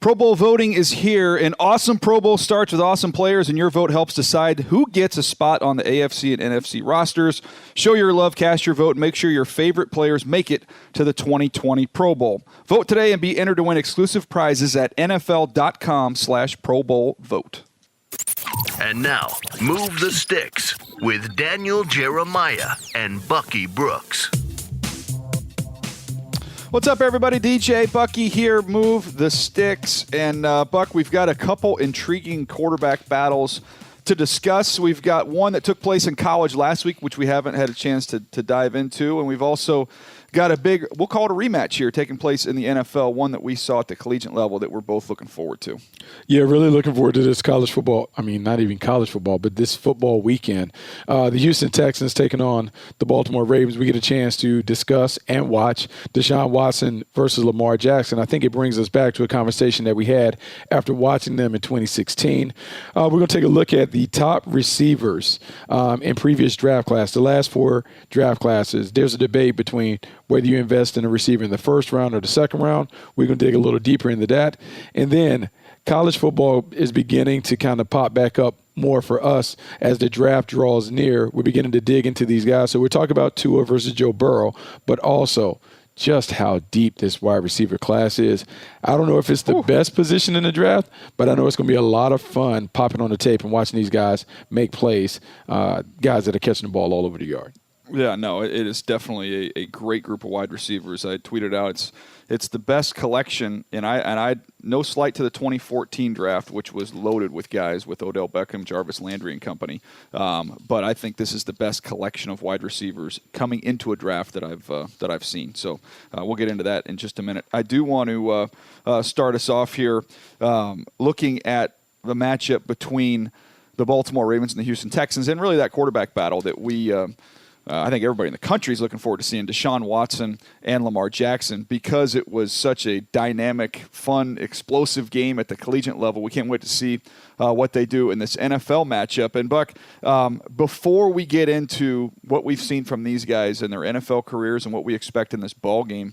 Pro Bowl voting is here. An awesome Pro Bowl starts with awesome players, and your vote helps decide who gets a spot on the AFC and NFC rosters. Show your love, cast your vote, and make sure your favorite players make it to the 2020 Pro Bowl. Vote today and be entered to win exclusive prizes at NFL.com/Pro Bowl vote. And now, Move the Sticks with Daniel Jeremiah and Bucky Brooks. What's up, everybody? DJ Bucky here. Move the Sticks. And, Buck, we've got a couple intriguing quarterback battles to discuss. We've got one that took place in college last week, which we haven't had a chance to dive into. And we've also got a big, we'll call it a rematch here, taking place in the NFL, one that we saw at the collegiate level that we're both looking forward to. Yeah, really looking forward to this college football. I mean, not even college football, but this football weekend. The Houston Texans taking on the Baltimore Ravens. We get a chance to discuss and watch Deshaun Watson versus Lamar Jackson. I think it brings us back to a conversation that we had after watching them in 2016. We're going to take a look at the top receivers in previous draft class. The last four draft classes, there's a debate between whether you invest in a receiver in the first round or the second round. We're going to dig a little deeper into that. And then college football is beginning to kind of pop back up more for us as the draft draws near. We're beginning to dig into these guys. So we're talking about Tua versus Joe Burrow, but also just how deep this wide receiver class is. I don't know if it's the best position in the draft, but I know it's going to be a lot of fun popping on the tape and watching these guys make plays, guys that are catching the ball all over the yard. Yeah, no, it is definitely a great group of wide receivers. I tweeted out it's the best collection, and I no slight to the 2014 draft, which was loaded with guys with Odell Beckham, Jarvis Landry, and company. But I think this is the best collection of wide receivers coming into a draft that I've seen. So we'll get into that in just a minute. I do want to start us off here looking at the matchup between the Baltimore Ravens and the Houston Texans, and really that quarterback battle that we. I think everybody in the country is looking forward to seeing Deshaun Watson and Lamar Jackson because it was such a dynamic, fun, explosive game at the collegiate level. We can't wait to see what they do in this NFL matchup. And, Buck, before we get into what we've seen from these guys in their NFL careers and what we expect in this ball game,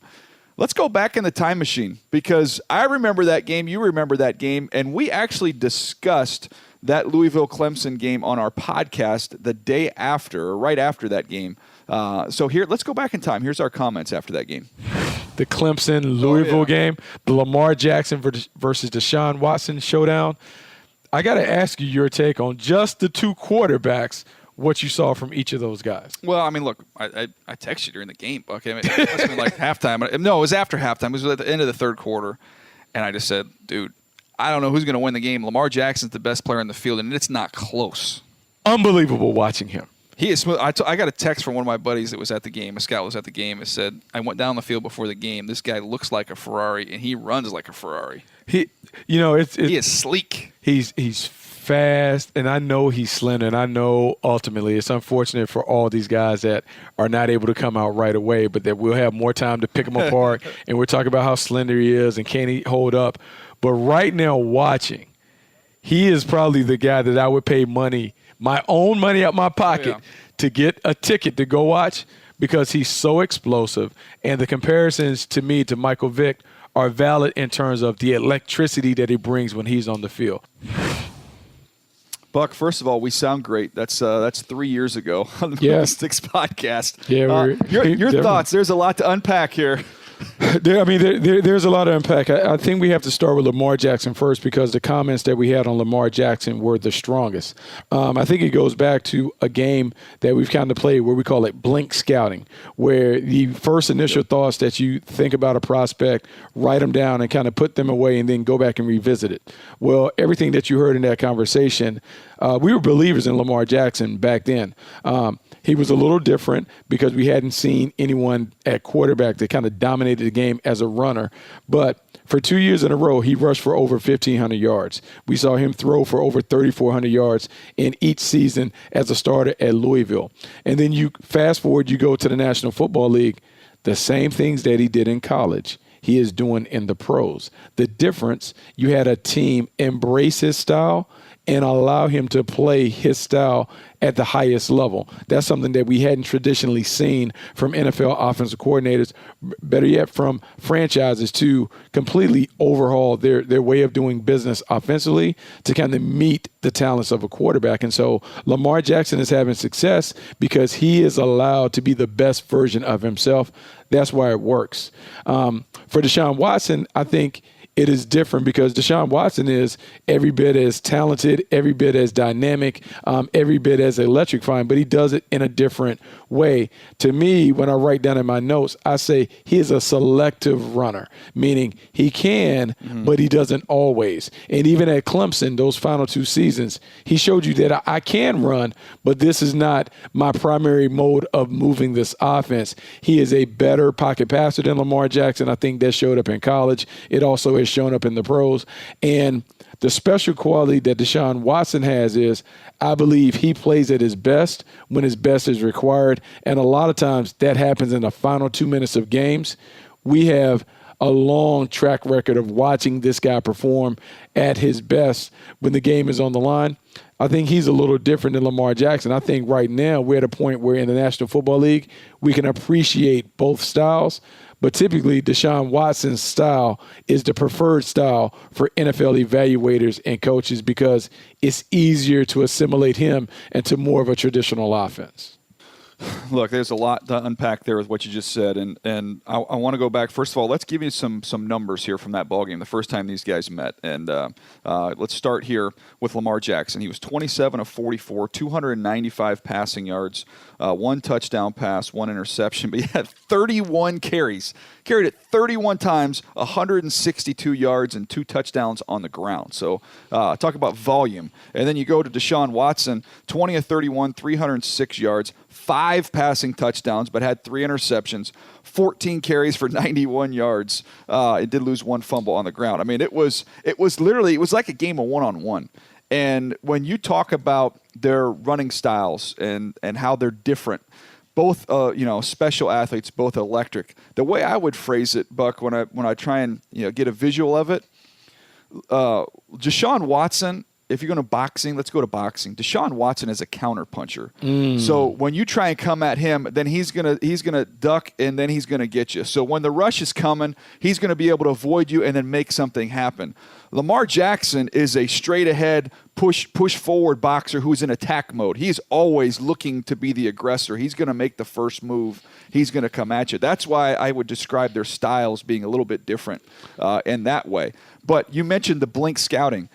let's go back in the time machine because I remember that game, you remember that game, and we actually discussed that Louisville-Clemson game on our podcast the day after, or right after that game. So here, let's go back in time. Here's our comments after that game. The Clemson-Louisville game, the Lamar Jackson versus Deshaun Watson showdown. I got to ask you your take on just the two quarterbacks, what you saw from each of those guys. Well, I mean, look, I texted you during the game, Buck. I mean, it must have been like halftime. No, it was after halftime. It was at the end of the third quarter. And I just said, dude, I don't know who's going to win the game. Lamar Jackson's the best player in the field, and it's not close. Unbelievable watching him. He is smooth. I got a text from one of my buddies that was at the game. A scout was at the game. It said, I went down the field before the game. This guy looks like a Ferrari, and he runs like a Ferrari. He is sleek. He's fast, and I know he's slender, and I know ultimately it's unfortunate for all these guys that are not able to come out right away, but that we'll have more time to pick them apart, and we're talking about how slender he is and can he hold up. But right now watching, he is probably the guy that I would pay money, my own money out my pocket, to get a ticket to go watch because he's so explosive. And the comparisons to me to Michael Vick are valid in terms of the electricity that he brings when he's on the field. Buck, first of all, we sound great. That's 3 years ago on the Sticks podcast. Yeah, your thoughts. There's a lot to unpack here. There's a lot to unpack. I think we have to start with Lamar Jackson first because the comments that we had on Lamar Jackson were the strongest. I think it goes back to a game that we've kind of played where we call it blink scouting, where the first initial thoughts that you think about a prospect, write them down and kind of put them away and then go back and revisit it. Well, everything that you heard in that conversation, we were believers in Lamar Jackson back then. He was a little different because we hadn't seen anyone at quarterback that kind of dominated the game as a runner. But for 2 years in a row, he rushed for over 1,500 yards. We saw him throw for over 3,400 yards in each season as a starter at Louisville. And then you fast forward, you go to the National Football League, the same things that he did in college, he is doing in the pros. The difference, you had a team embrace his style and allow him to play his style at the highest level. That's something that we hadn't traditionally seen from NFL offensive coordinators, better yet from franchises, to completely overhaul their way of doing business offensively to kind of meet the talents of a quarterback. And so Lamar Jackson is having success because he is allowed to be the best version of himself. That's why it works. For Deshaun Watson, I think it is different because Deshaun Watson is every bit as talented, every bit as dynamic, every bit as electrifying, but he does it in a different way. To me, when I write down in my notes, I say he is a selective runner, meaning he can, but he doesn't always. And even at Clemson, those final 2 seasons, he showed you that I can run, but this is not my primary mode of moving this offense. He is a better pocket passer than Lamar Jackson. I think that showed up in college. It also has shown up in the pros. And the special quality that Deshaun Watson has is I believe he plays at his best when his best is required. And a lot of times that happens in the final 2 minutes of games. We have a long track record of watching this guy perform at his best when the game is on the line. I think he's a little different than Lamar Jackson. I think right now we're at a point where in the National Football League, we can appreciate both styles. But typically, Deshaun Watson's style is the preferred style for NFL evaluators and coaches because it's easier to assimilate him into more of a traditional offense. Look, there's a lot to unpack there with what you just said, and I want to go back. First of all, let's give you some numbers here from that ballgame, the first time these guys met. And let's start here with Lamar Jackson. He was 27 of 44, 295 passing yards, 1 touchdown pass, 1 interception, but he had 31 carries. Carried it 31 times, 162 yards, and 2 touchdowns on the ground. So talk about volume. And then you go to Deshaun Watson, 20 of 31, 306 yards, 5 passing touchdowns, but had 3 interceptions, 14 carries for 91 yards. It did lose 1 fumble on the ground. I mean, it was like a game of one-on-one. And when you talk about their running styles and how they're different, both special athletes, both electric. The way I would phrase it, Buck, when I try and get a visual of it, Deshaun Watson. If you're going to boxing, let's go to boxing. Deshaun Watson is a counter puncher. So when you try and come at him, then he's gonna duck and then he's gonna get you. So when the rush is coming, he's gonna be able to avoid you and then make something happen. Lamar Jackson is a straight ahead, push forward boxer who's in attack mode. He's always looking to be the aggressor. He's gonna make the first move. He's gonna come at you. That's why I would describe their styles being a little bit different in that way. But you mentioned the blink scouting.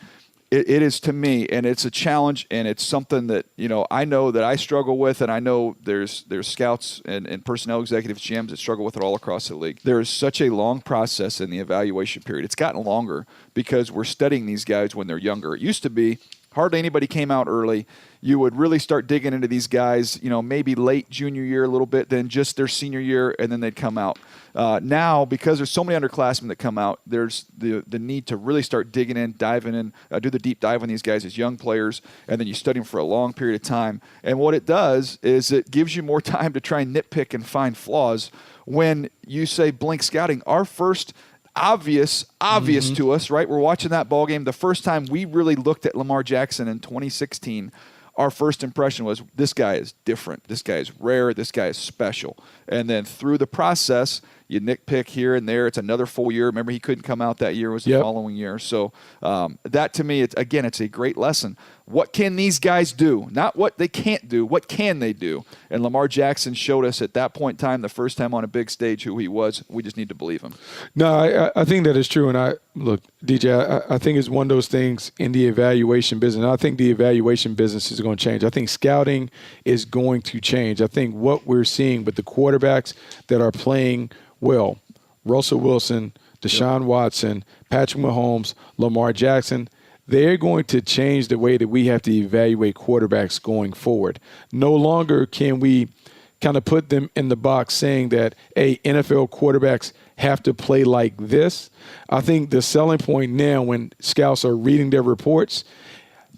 It is to me, and it's a challenge, and it's something that I know that I struggle with, and I know there's scouts and personnel executives, GMs that struggle with it all across the league. There is such a long process in the evaluation period. It's gotten longer because we're studying these guys when they're younger. It used to be hardly anybody came out early. You would really start digging into these guys, maybe late junior year a little bit, then just their senior year, and then they'd come out. Now, because there's so many underclassmen that come out, there's the need to really start digging in, diving in, do the deep dive on these guys as young players, and then you study them for a long period of time. And what it does is it gives you more time to try and nitpick and find flaws. When you say blink scouting, our first obvious to us, right? We're watching that ball game. The first time we really looked at Lamar Jackson in 2016, our first impression was this guy is different. This guy is rare. This guy is special. And then through the process, you nitpick here and there. It's another full year. Remember, he couldn't come out that year. It was the following year. So that to me, it's a great lesson. What can these guys do? Not what they can't do. What can they do? And Lamar Jackson showed us at that point in time, the first time on a big stage, who he was. We just need to believe him. No, I think that is true. And look, DJ, I think it's one of those things in the evaluation business. And I think the evaluation business is going to change. I think scouting is going to change. I think what we're seeing with the quarterbacks that are playing well, Russell Wilson, Deshaun Watson, Patrick Mahomes, Lamar Jackson, they're going to change the way that we have to evaluate quarterbacks going forward. No longer can we kind of put them in the box saying that, hey, NFL quarterbacks have to play like this. I think the selling point now when scouts are reading their reports,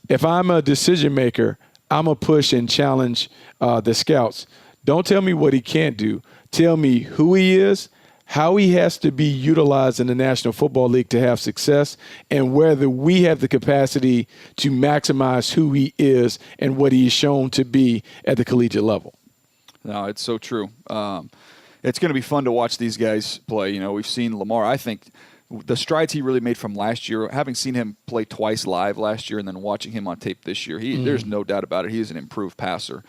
if I'm a decision maker, I'm going to push and challenge the scouts. Don't tell me what he can't do. Tell me who he is, how he has to be utilized in the National Football League to have success, and whether we have the capacity to maximize who he is and what he is shown to be at the collegiate level. No, it's so true. It's going to be fun to watch these guys play. You know, we've seen Lamar. I think the strides he really made from last year, having seen him play twice live last year and then watching him on tape this year, there's no doubt about it. He is an improved passer.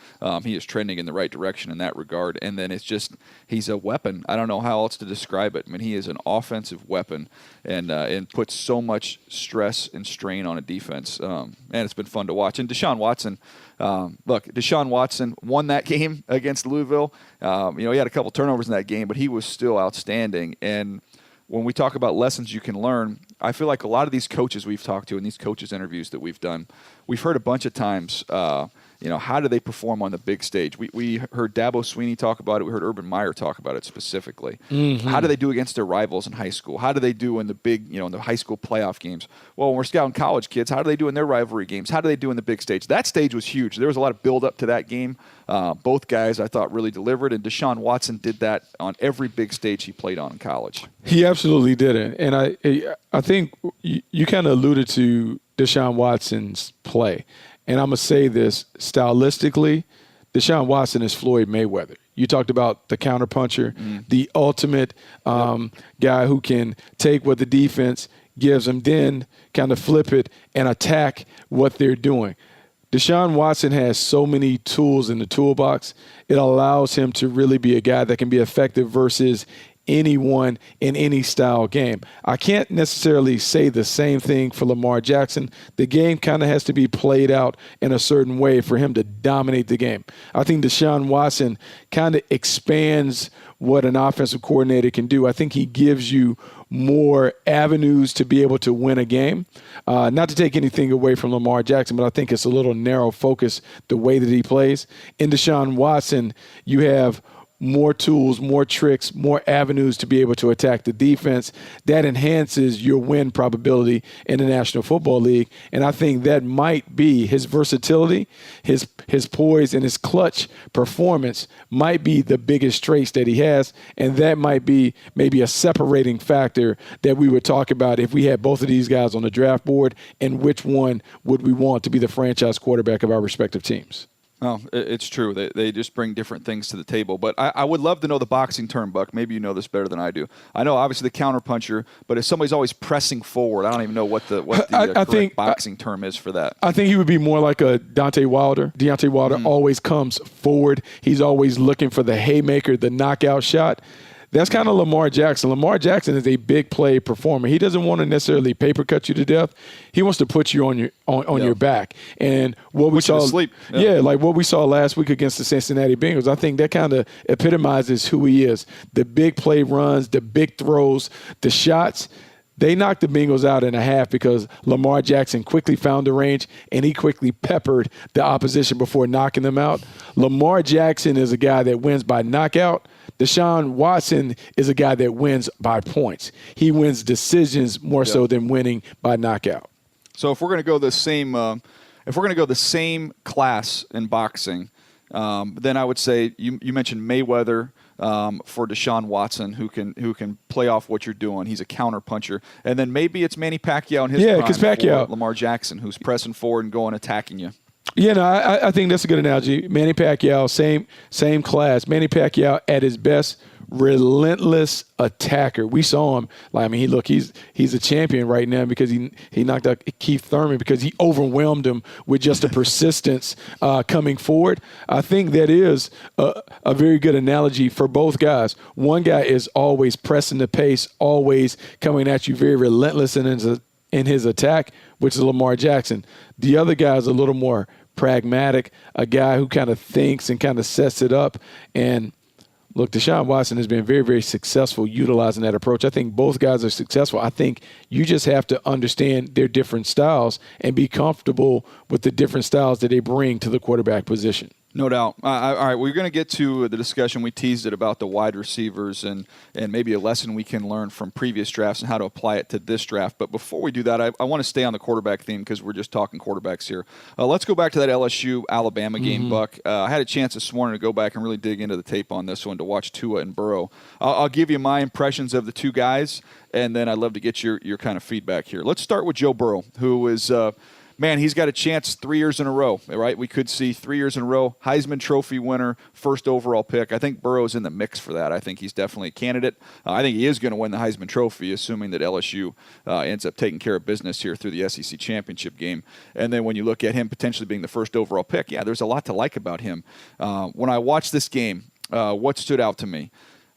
He is trending in the right direction in that regard. And then it's just, he's a weapon. I don't know how else to describe it. I mean, he is an offensive weapon and puts so much stress and strain on a defense. And it's been fun to watch. And Deshaun Watson, Deshaun Watson won that game against Louisville. He had a couple turnovers in that game, but he was still outstanding. And when we talk about lessons you can learn, I feel like a lot of these coaches we've talked to in these coaches interviews that we've done, we've heard a bunch of times, how do they perform on the big stage? We heard Dabo Swinney talk about it. We heard Urban Meyer talk about it specifically. How do they do against their rivals in high school? How do they do in the big, in the high school playoff games? Well, when we're scouting college kids, how do they do in their rivalry games? How do they do in the big stage? That stage was huge. There was a lot of build up to that game. Both guys, I thought, really delivered, and Deshaun Watson did that on every big stage he played on in college. He absolutely did it. And I think you kind of alluded to Deshaun Watson's play. And I'm going to say this stylistically, Deshaun Watson is Floyd Mayweather. You talked about the counterpuncher, the ultimate guy who can take what the defense gives him, then kind of flip it and attack what they're doing. Deshaun Watson has so many tools in the toolbox. It allows him to really be a guy that can be effective versus anyone in any style game. I can't necessarily say the same thing for Lamar Jackson. The game kind of has to be played out in a certain way for him to dominate the game. I think Deshaun Watson kind of expands what an offensive coordinator can do. I think he gives you more avenues to be able to win a game. Not to take anything away from Lamar Jackson, but I think it's a little narrow focus the way that he plays. In Deshaun Watson, you have more tools, more tricks, more avenues to be able to attack the defense. That enhances your win probability in the National Football League. And I think that might be his versatility, his poise, and his clutch performance might be the biggest traits that he has. And that might be maybe a separating factor that we would talk about if we had both of these guys on the draft board, and which one would we want to be the franchise quarterback of our respective teams. Oh, it's true. They just bring different things to the table. But I would love to know the boxing term, Buck. Maybe you know this better than I do. I know, obviously, the counterpuncher, but if somebody's always pressing forward, I don't even know what the correct boxing term is for that. I think he would be more like a Deontay Wilder. Deontay Wilder always comes forward. He's always looking for the haymaker, the knockout shot. That's kind of Lamar Jackson. Lamar Jackson is a big play performer. He doesn't want to necessarily paper cut you to death. He wants to put you on your back. And what we saw, like what we saw last week against the Cincinnati Bengals, I think that kind of epitomizes who he is. The big play runs, the big throws, the shots. They knocked the Bengals out in a half because Lamar Jackson quickly found the range and he quickly peppered the opposition before knocking them out. Lamar Jackson is a guy that wins by knockout. Deshaun Watson is a guy that wins by points. He wins decisions more so than winning by knockout. So if we're going to go the same class in boxing, then I would say you mentioned Mayweather for Deshaun Watson, who can play off what you're doing. He's a counter puncher, and then maybe it's Manny Pacquiao in his prime because Pacquiao, for Lamar Jackson, who's pressing forward and going attacking you. Yeah, no, I think that's a good analogy. Manny Pacquiao, same class. Manny Pacquiao at his best, relentless attacker. We saw him. He's a champion right now because he knocked out Keith Thurman because he overwhelmed him with just a persistence coming forward. I think that is a very good analogy for both guys. One guy is always pressing the pace, always coming at you, very relentless in his attack, which is Lamar Jackson. The other guy is a little more pragmatic, a guy who kind of thinks and kind of sets it up. And look, Deshaun Watson has been very, very successful utilizing that approach. I think both guys are successful. I think you just have to understand their different styles and be comfortable with the different styles that they bring to the quarterback position. No doubt. All right, we're going to get to the discussion. We teased it about the wide receivers and maybe a lesson we can learn from previous drafts and how to apply it to this draft. But before we do that, I want to stay on the quarterback theme because we're just talking quarterbacks here. Let's go back to that LSU Alabama game, Buck. I had a chance this morning to go back and really dig into the tape on this one to watch Tua and Burrow. I'll give you my impressions of the two guys, and then I'd love to get your kind of feedback here. Let's start with Joe Burrow, who is man, he's got a chance 3 years in a row, right? We could see 3 years in a row, Heisman Trophy winner, first overall pick. I think Burrow's in the mix for that. I think he's definitely a candidate. I think he is going to win the Heisman Trophy, assuming that LSU ends up taking care of business here through the SEC championship game. And then when you look at him potentially being the first overall pick, yeah, there's a lot to like about him. When I watched this game, what stood out to me?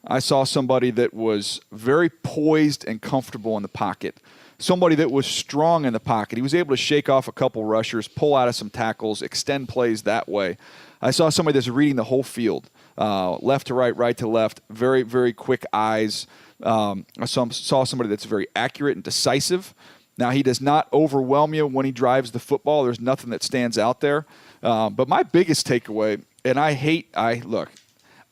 I saw somebody that was very poised and comfortable in the pocket. Somebody that was strong in the pocket. He was able to shake off a couple rushers, pull out of some tackles, extend plays that way. I saw somebody that's reading the whole field, left to right, right to left, very, very quick eyes. I saw somebody that's very accurate and decisive. Now, he does not overwhelm you when he drives the football. There's nothing that stands out there. But my biggest takeaway, and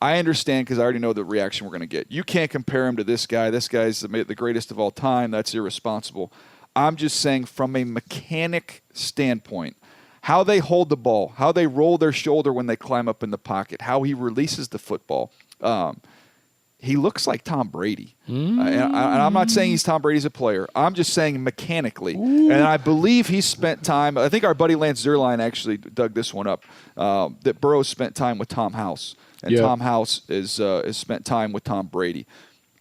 I understand because I already know the reaction we're going to get. You can't compare him to this guy. This guy's the greatest of all time. That's irresponsible. I'm just saying from a mechanic standpoint, how they hold the ball, how they roll their shoulder when they climb up in the pocket, how he releases the football. He looks like Tom Brady. And I'm not saying he's Tom Brady as a player. I'm just saying mechanically. Ooh. And I believe he spent time – I think our buddy Lance Zierlein actually dug this one up, that Burrow spent time with Tom House. And Tom House is spent time with Tom Brady.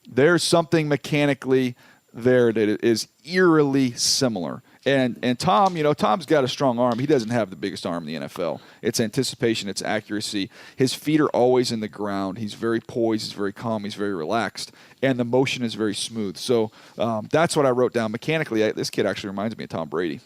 There's something mechanically there that is eerily similar. And Tom, Tom's got a strong arm. He doesn't have the biggest arm in the NFL. It's anticipation. It's accuracy. His feet are always in the ground. He's very poised. He's very calm. He's very relaxed. And the motion is very smooth. So that's what I wrote down. Mechanically, this kid actually reminds me of Tom Brady.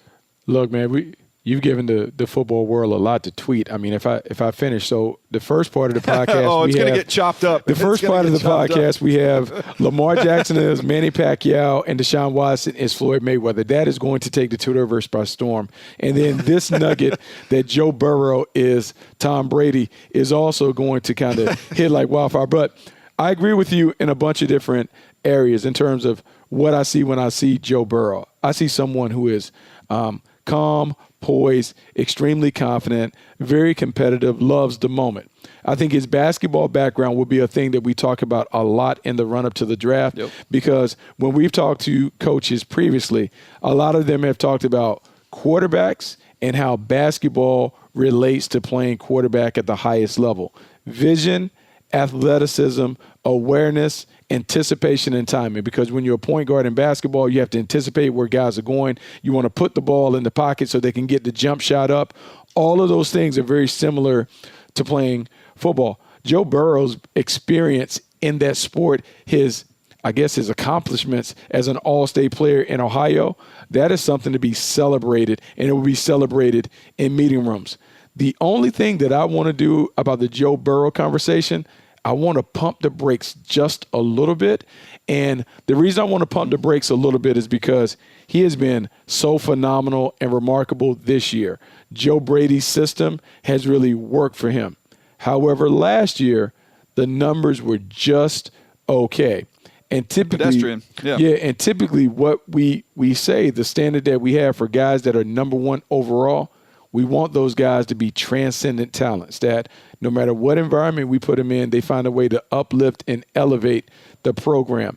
Look, man, you've given the football world a lot to tweet. I mean, if I finish, so the first part of the podcast, it's going to get chopped up. The first part of the podcast, we have Lamar Jackson is Manny Pacquiao and Deshaun Watson is Floyd Mayweather. That is going to take the Twitterverse by storm. And then this nugget that Joe Burrow is Tom Brady is also going to kind of hit like wildfire. But I agree with you in a bunch of different areas in terms of what I see when I see Joe Burrow. I see someone who is calm, poised, extremely confident, very competitive, loves the moment. I think his basketball background will be a thing that we talk about a lot in the run-up to the draft because when we've talked to coaches previously, a lot of them have talked about quarterbacks and how basketball relates to playing quarterback at the highest level. Vision, athleticism, awareness, anticipation, and timing. Because when you're a point guard in basketball, you have to anticipate where guys are going. You want to put the ball in the pocket so they can get the jump shot up. All of those things are very similar to playing football. Joe Burrow's experience in that sport, his accomplishments as an all-state player in Ohio, that is something to be celebrated, and it will be celebrated in meeting rooms. The only thing that I want to do about the Joe Burrow conversation, I want to pump the brakes just a little bit. And the reason I want to pump the brakes a little bit is because he has been so phenomenal and remarkable this year. Joe Brady's system has really worked for him. However, last year, the numbers were just okay. And typically, and typically what we say, the standard that we have for guys that are number one overall, we want those guys to be transcendent talents that no matter what environment we put them in, they find a way to uplift and elevate the program.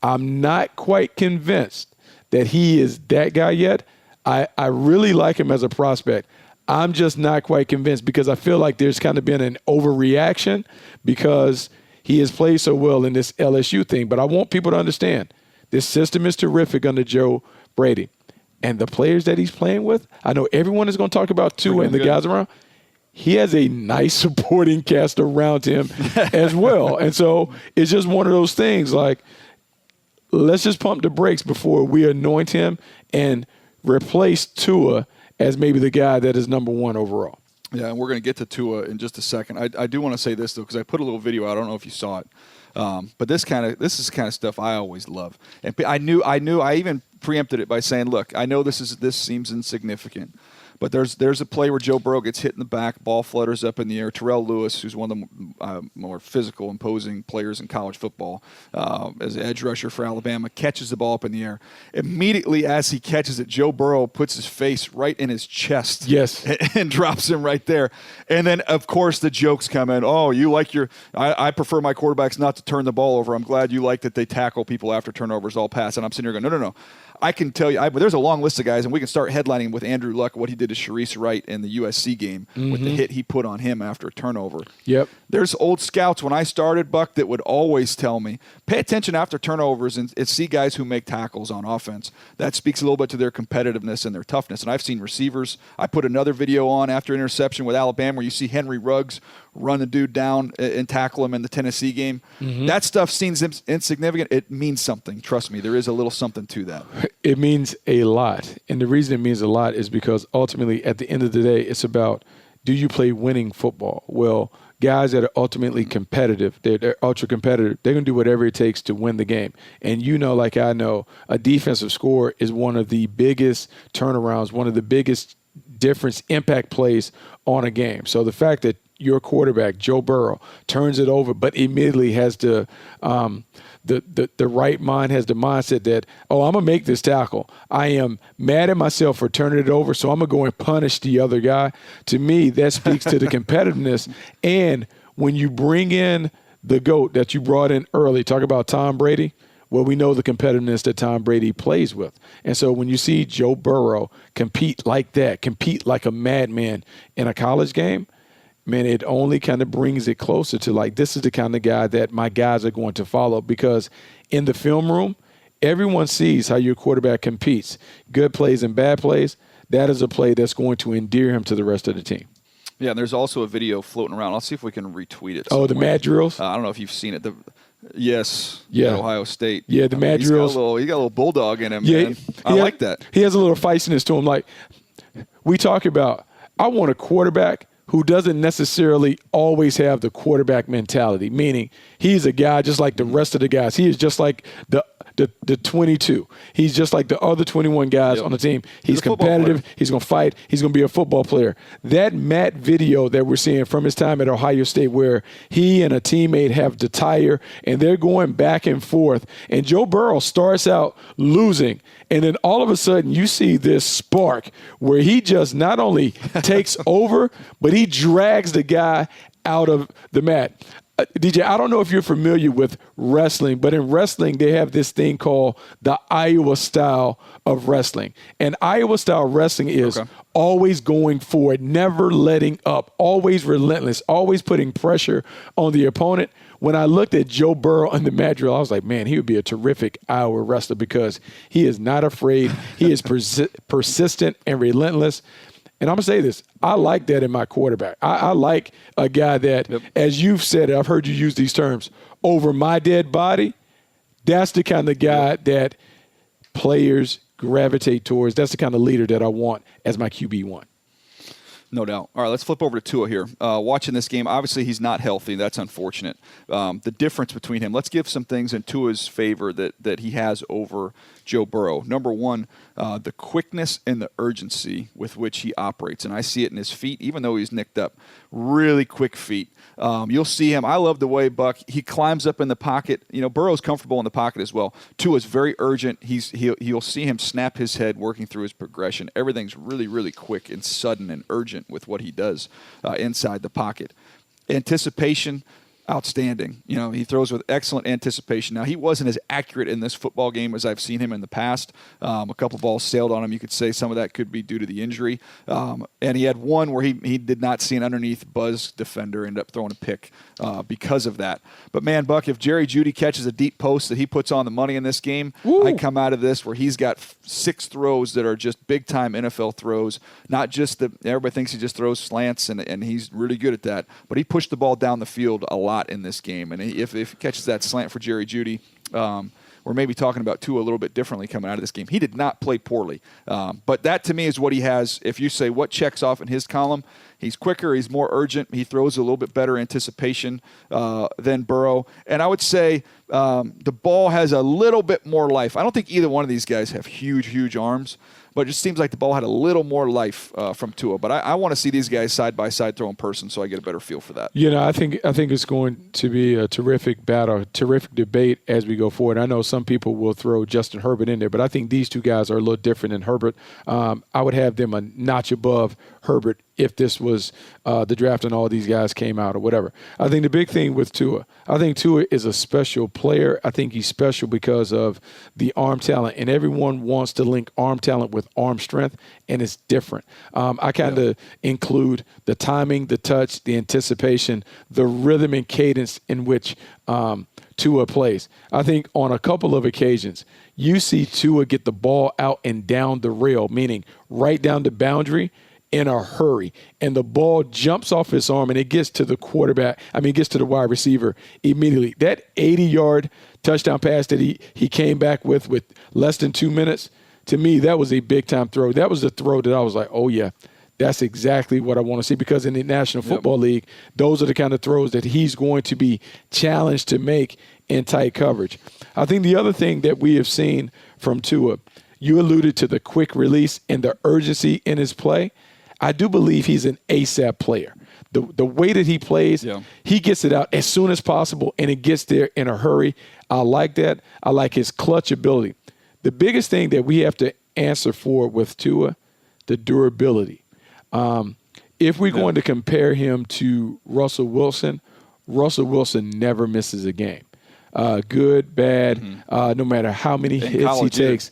I'm not quite convinced that he is that guy yet. I really like him as a prospect. I'm just not quite convinced because I feel like there's kind of been an overreaction because he has played so well in this LSU thing. But I want people to understand this system is terrific under Joe Brady. And the players that he's playing with, I know everyone is going to talk about Tua and the guys around. He has a nice supporting cast around him as well. And so it's just one of those things like, let's just pump the brakes before we anoint him and replace Tua as maybe the guy that is number one overall. Yeah, and we're going to get to Tua in just a second. I do want to say this, though, because I put a little video out. I don't know if you saw it. But this is the kind of stuff I always love. And I even preempted it by saying, look, I know this seems insignificant, But there's a play where Joe Burrow gets hit in the back, ball flutters up in the air. Terrell Lewis, who's one of the more physical, imposing players in college football, as an edge rusher for Alabama, catches the ball up in the air. Immediately as he catches it, Joe Burrow puts his face right in his chest. Yes. And drops him right there. And then, of course, the jokes come in. Oh, you like I prefer my quarterbacks not to turn the ball over. I'm glad you like that they tackle people after turnovers all pass. And I'm sitting here going, no. I can tell you, there's a long list of guys, and we can start headlining with Andrew Luck, what he did to Sharice Wright in the USC game with the hit he put on him after a turnover. Yep. There's old scouts when I started, Buck, that would always tell me, pay attention after turnovers and see guys who make tackles on offense. That speaks a little bit to their competitiveness and their toughness. And I've seen receivers. I put another video on after interception with Alabama where you see Henry Ruggs run a dude down and tackle him in the Tennessee game. That stuff seems insignificant. It means something. Trust me, there is a little something to that. It means a lot. And the reason it means a lot is because ultimately, at the end of the day, it's about, do you play winning football? Well, guys that are ultimately competitive, they're ultra competitive, they're going to do whatever it takes to win the game. And you know, like I know, a defensive score is one of the biggest turnarounds, one of the biggest difference impact plays on a game. So the fact that your quarterback, Joe Burrow, turns it over, but immediately has the right mind, has the mindset that, oh, I'm going to make this tackle. I am mad at myself for turning it over, so I'm going to go and punish the other guy. To me, that speaks to the competitiveness. And when you bring in the GOAT that you brought in early, talk about Tom Brady, well, we know the competitiveness that Tom Brady plays with. And so when you see Joe Burrow compete like that, compete like a madman in a college game, man, it only kind of brings it closer to like, this is the kind of guy that my guys are going to follow, because in the film room, everyone sees how your quarterback competes. Good plays and bad plays, that is a play that's going to endear him to the rest of the team. Yeah, and there's also a video floating around. I'll see if we can retweet it. Oh, the mad drills? I don't know if you've seen it. Yes. Yeah. Ohio State. Yeah, the mad drills. He got a little bulldog in him, man. I like that. He has a little feistiness to him. Like, we talk about, I want a quarterback who doesn't necessarily always have the quarterback mentality, meaning he's a guy just like the rest of the guys. He is just like the 22. He's just like the other 21 guys on the team. He's competitive. He's going to fight. He's going to be a football player. That Matt video that we're seeing from his time at Ohio State, where he and a teammate have the tire and they're going back and forth, and Joe Burrow starts out losing, and then all of a sudden you see this spark where he just not only takes over, but he drags the guy out of the mat. DJ, I don't know if you're familiar with wrestling, but in wrestling, they have this thing called the Iowa style of wrestling. And Iowa style wrestling is always going forward, never letting up, always relentless, always putting pressure on the opponent. When I looked at Joe Burrow in the mat drill, I was like, man, he would be a terrific Iowa wrestler because he is not afraid. He is persistent and relentless. And I'm going to say this, I like that in my quarterback. I like a guy that, as you've said, I've heard you use these terms, over my dead body. That's the kind of guy that players gravitate towards. That's the kind of leader that I want as my QB1. No doubt. All right, let's flip over to Tua here. Watching this game, obviously he's not healthy. That's unfortunate. The difference between him, let's give some things in Tua's favor that he has over Joe Burrow. Number one, the quickness and the urgency with which he operates. And I see it in his feet, even though he's nicked up. Really quick feet. You'll see him. I love the way, Buck, he climbs up in the pocket. You know, Burrow's comfortable in the pocket as well. Tua's very urgent. You'll see him snap his head working through his progression. Everything's really, really quick and sudden and urgent with what he does inside the pocket. Anticipation, outstanding. You know, he throws with excellent anticipation. Now, he wasn't as accurate in this football game as I've seen him in the past. A couple balls sailed on him. You could say some of that could be due to the injury. And he had one where he did not see an underneath buzz defender, ended up throwing a pick because of that. But, man, Buck, if Jerry Jeudy catches a deep post that he puts on the money in this game, I come out of this where he's got 6 throws that are just big-time NFL throws, not just everybody thinks he just throws slants, and he's really good at that. But he pushed the ball down the field a lot in this game. And if he catches that slant for Jerry Jeudy, we're maybe talking about Tua a little bit differently coming out of this game. He did not play poorly. But that, to me, is what he has. If you say what checks off in his column, He's quicker. He's more urgent. He throws a little bit better anticipation than Burrow. And I would say the ball has a little bit more life. I don't think either one of these guys have huge arms, but it just seems like the ball had a little more life from Tua. But I want to see these guys side by side throw in person, so I get a better feel for that. I think it's going to be a terrific battle, terrific debate as we go forward. I know some people will throw Justin Herbert in there, but I think these two guys are a little different than Herbert. I would have them a notch above Herbert if this was the draft and all these guys came out or whatever. I think the big thing with Tua, I think Tua is a special player. I think he's special because of the arm talent, and everyone wants to link arm talent with arm strength, and it's different. I kind of include the timing, the touch, the anticipation, the rhythm and cadence in which Tua plays. I think on a couple of occasions, you see Tua get the ball out and down the rail, meaning right down the boundary, in a hurry, and the ball jumps off his arm and it gets to the quarterback. It gets to the wide receiver immediately. That 80-yard touchdown pass that he came back with less than 2 minutes, to me, that was a big-time throw. That was the throw that I was like, oh, yeah, that's exactly what I want to see, because in the National Football League, those are the kind of throws that he's going to be challenged to make in tight coverage. I think the other thing that we have seen from Tua, you alluded to the quick release and the urgency in his play. I do believe he's an ASAP player. The way that he plays, he gets it out as soon as possible, and it gets there in a hurry. I like that. I like his clutch ability. The biggest thing that we have to answer for with Tua, the durability. If we're going to compare him to Russell Wilson never misses a game. Good, bad, no matter how many hits he takes,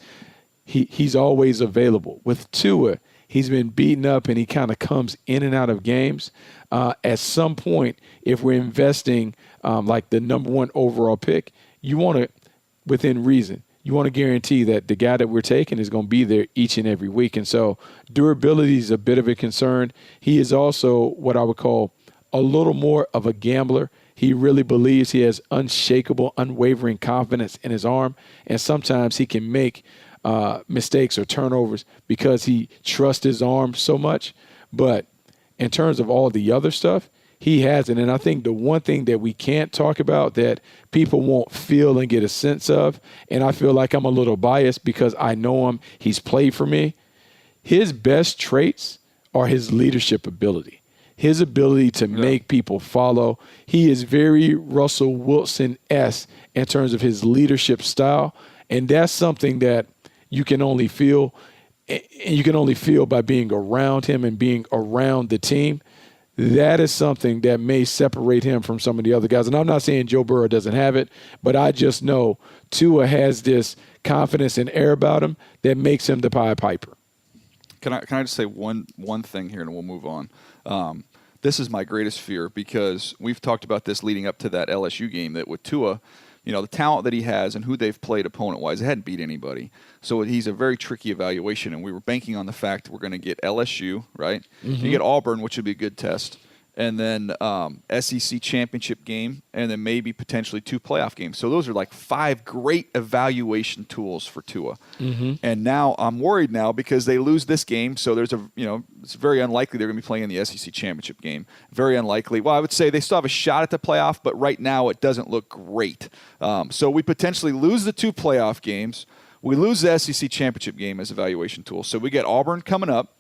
he's always available. With Tua, he's been beaten up, and he kind of comes in and out of games. At some point, if we're investing like the number one overall pick, you want to, within reason, you want to guarantee that the guy that we're taking is going to be there each and every week. And so durability is a bit of a concern. He is also what I would call a little more of a gambler. He really believes he has unshakable, unwavering confidence in his arm, and sometimes he can make mistakes or turnovers because he trusts his arm so much. But in terms of all the other stuff, he hasn't. And I think the one thing that we can't talk about that people won't feel and get a sense of, and I feel like I'm a little biased because I know him, he's played for me, his best traits are his leadership ability, his ability to make people follow. He is very Russell Wilson-esque in terms of his leadership style, and that's something that you can only feel, and you can only feel by being around him and being around the team. That is something that may separate him from some of the other guys. And I'm not saying Joe Burrow doesn't have it, but I just know Tua has this confidence and air about him that makes him the Pied Piper. Can I just say one thing here, and we'll move on? This is my greatest fear, because we've talked about this leading up to that LSU game, that with Tua, the talent that he has and who they've played opponent-wise, they hadn't beat anybody. So he's a very tricky evaluation, and we were banking on the fact that we're going to get LSU, right? You get Auburn, which would be a good test, and then SEC championship game, and then maybe potentially 2 playoff games. So those are like 5 great evaluation tools for Tua. And now I'm worried now because they lose this game, so there's it's very unlikely they're going to be playing in the SEC championship game. Very unlikely. Well, I would say they still have a shot at the playoff, but right now it doesn't look great. So we potentially lose the 2 playoff games. We lose the SEC championship game as evaluation tools. So we get Auburn coming up.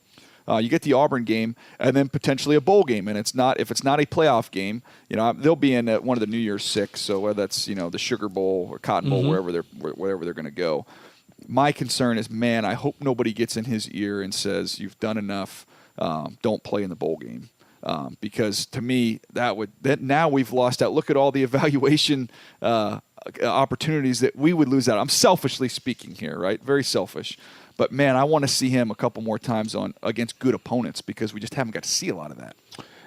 You get the Auburn game, and then potentially a bowl game. And if it's not a playoff game, they'll be in one of the New Year's 6. So whether that's the Sugar Bowl or Cotton Bowl, wherever they're going to go. My concern is, man, I hope nobody gets in his ear and says, "You've done enough. Don't play in the bowl game." Because to me, that now we've lost out. Look at all the evaluation opportunities that we would lose out. I'm selfishly speaking here, right? Very selfish. But, man, I want to see him a couple more times against good opponents, because we just haven't got to see a lot of that.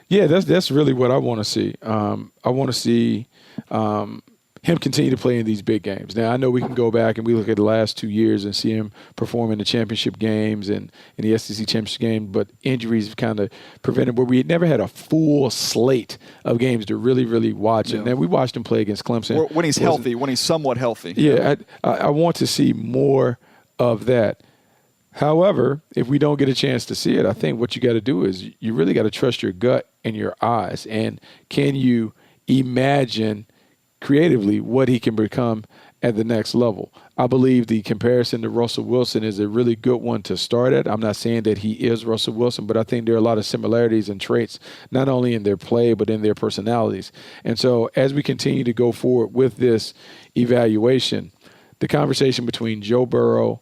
Yeah, that's really what I want to see. I want to see him continue to play in these big games. Now, I know we can go back and we look at the last 2 years and see him perform in the championship games and in the SEC championship game, but injuries have kind of prevented where we never had a full slate of games to really, really watch. And then we watched him play against Clemson. Or when he's healthy, when he's somewhat healthy. Yeah, I want to see more of that. However, if we don't get a chance to see it, I think what you got to do is you really got to trust your gut and your eyes. And can you imagine creatively what he can become at the next level? I believe the comparison to Russell Wilson is a really good one to start at. I'm not saying that he is Russell Wilson, but I think there are a lot of similarities and traits, not only in their play, but in their personalities. And so as we continue to go forward with this evaluation, the conversation between Joe Burrow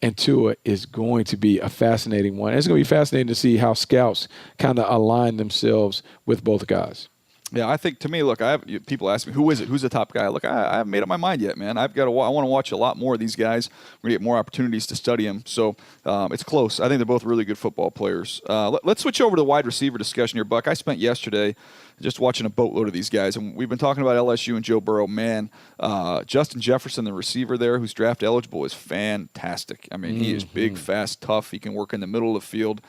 and Tua is going to be a fascinating one. It's going to be fascinating to see how scouts kind of align themselves with both guys. Yeah, I think, to me, look, people ask me, who is it? Who's the top guy? Look, I haven't made up my mind yet, man. I want to watch a lot more of these guys. We're going to get more opportunities to study them. So it's close. I think they're both really good football players. Let's switch over to the wide receiver discussion here, Buck. I spent yesterday just watching a boatload of these guys. And we've been talking about LSU and Joe Burrow. Man, Justin Jefferson, the receiver there, who's draft eligible, is fantastic. I mean, he is big, fast, tough. He can work in the middle of the field.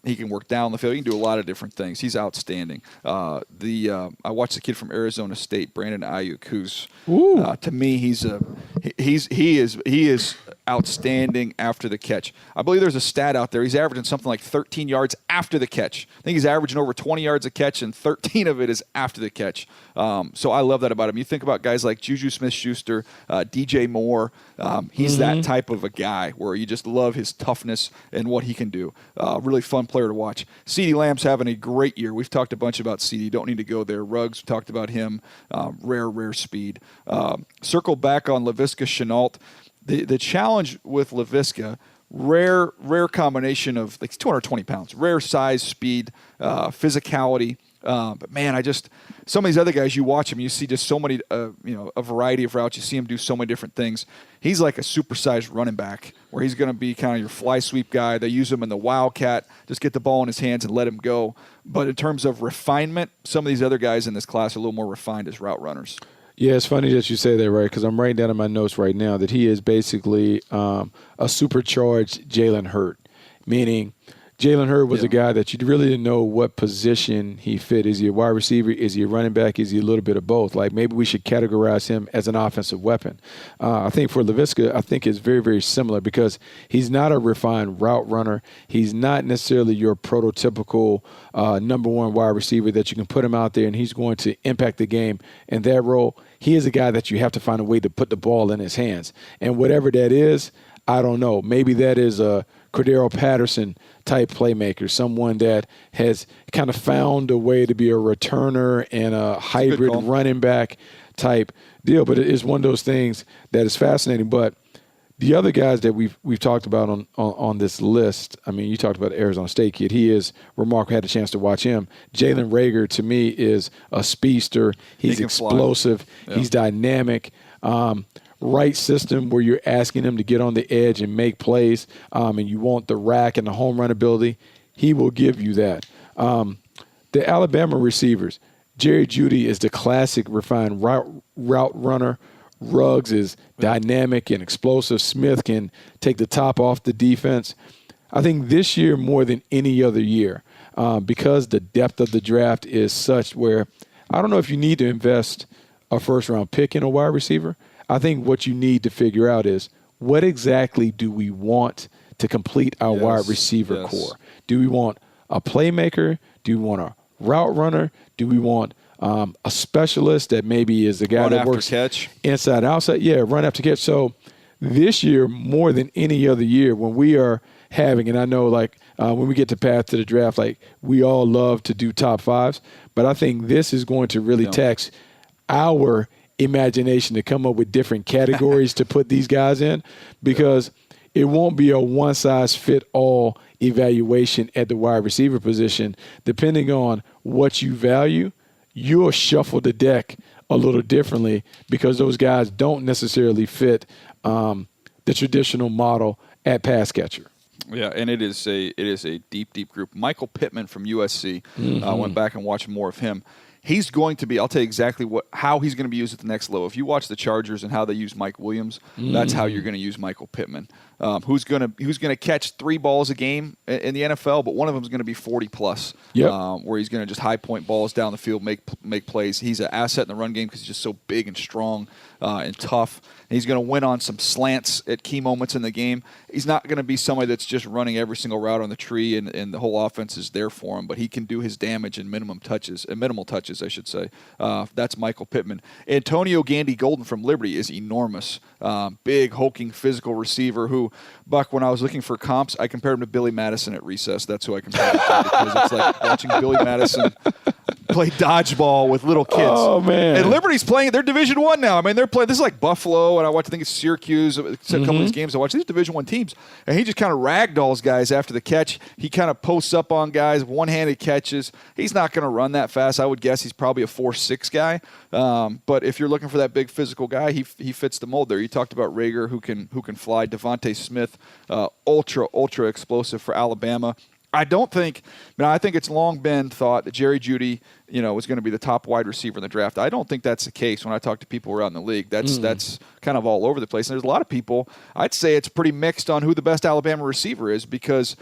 He can work down the field. He can do a lot of different things. He's outstanding. I watched the kid from Arizona State, Brandon Ayuk, who's to me he is outstanding after the catch. I believe there's a stat out there. He's averaging something like 13 yards after the catch. I think he's averaging over 20 yards a catch, and 13 of it is after the catch. So I love that about him. You think about guys like Juju Smith-Schuster, DJ Moore. He's that type of a guy where you just love his toughness and what he can do. Really fun player to watch. CeeDee Lamb's having a great year. We've talked a bunch about CeeDee. Don't need to go there. Ruggs, talked about him. Rare speed. Circle back on Laviska Shenault. The challenge with Laviska, rare combination of like 220 pounds, rare size, speed, physicality. But man, some of these other guys, you watch them, you see just so many, a variety of routes. You see him do so many different things. He's like a supersized running back where he's going to be kind of your fly sweep guy. They use him in the Wildcat, just get the ball in his hands and let him go. But in terms of refinement, some of these other guys in this class are a little more refined as route runners. Yeah, it's funny that you say that, right? Because I'm writing down in my notes right now that he is basically a supercharged Jalen Hurts, meaning Jalen Hurts was a guy that you really didn't know what position he fit. Is he a wide receiver? Is he a running back? Is he a little bit of both? Like maybe we should categorize him as an offensive weapon. I think for Laviska, I think it's very, very similar because he's not a refined route runner. He's not necessarily your prototypical number one wide receiver that you can put him out there and he's going to impact the game in that role. He is a guy that you have to find a way to put the ball in his hands. And whatever that is, I don't know. Maybe that is a Cordero Patterson type playmaker, someone that has kind of found a way to be a returner and a hybrid running back type deal. But it is one of those things that is fascinating. But the other guys that we've talked about on this list, I mean, you talked about the Arizona State kid. He is remarkable. I had a chance to watch him. Jalen Reagor, to me, is a speedster. He's explosive. Yeah. He's dynamic. Right system where you're asking him to get on the edge and make plays, and you want the rack and the home run ability, he will give you that. The Alabama receivers, Jerry Jeudy is the classic refined route runner. Ruggs is dynamic and explosive. Smith can take the top off the defense. I think this year more than any other year, because the depth of the draft is such where I don't know if you need to invest a first-round pick in a wide receiver. I think what you need to figure out is what exactly do we want to complete our wide receiver core? Do we want a playmaker? Do we want a route runner? Do we want a specialist that maybe is the guy that works catch inside, outside? Yeah, run after catch. So this year, more than any other year, when we are having, and I know like when we get to path to the draft, like we all love to do top fives, but I think this is going to really tax our imagination to come up with different categories to put these guys in, because it won't be a one-size-fit-all evaluation at the wide receiver position. Depending on what you value, you'll shuffle the deck a little differently because those guys don't necessarily fit the traditional model at pass catcher. Yeah, and it is a deep group. Michael Pittman from USC. I went back and watched more of him. He's going to be, I'll tell you exactly how he's going to be used at the next level. If you watch the Chargers and how they use Mike Williams, that's how you're going to use Michael Pittman. who's gonna catch 3 balls a game in the NFL, but one of them is going to be 40 plus. Yep. Where he's going to just high point balls down the field, make plays. He's an asset in the run game because he's just so big and strong and tough. And he's going to win on some slants at key moments in the game. He's not going to be somebody that's just running every single route on the tree and the whole offense is there for him, but he can do his damage in minimal touches, I should say. That's Michael Pittman. Antonio Gandy Golden from Liberty is enormous. Big, hulking, physical receiver who, Buck, when I was looking for comps, I compared him to Billy Madison at recess. That's who I compared him to because it's like watching Billy Madison play dodgeball with little kids. Oh, man. And Liberty's playing. They're Division I now. I mean, they're playing. This is like Buffalo, and I think it's Syracuse. A couple of these games I watched. These Division I teams. And he just kind of ragdolls guys after the catch. He kind of posts up on guys, one-handed catches. He's not going to run that fast. I would guess he's probably a 4.6 guy. But if you're looking for that big physical guy, he fits the mold there. You talked about Rager, who can fly. Devontae Smith, ultra explosive for Alabama. I think it's long been thought that Jerry Jeudy, was going to be the top wide receiver in the draft. I don't think that's the case when I talk to people around the league. That's kind of all over the place. And there's a lot of people, I'd say it's pretty mixed on who the best Alabama receiver is because,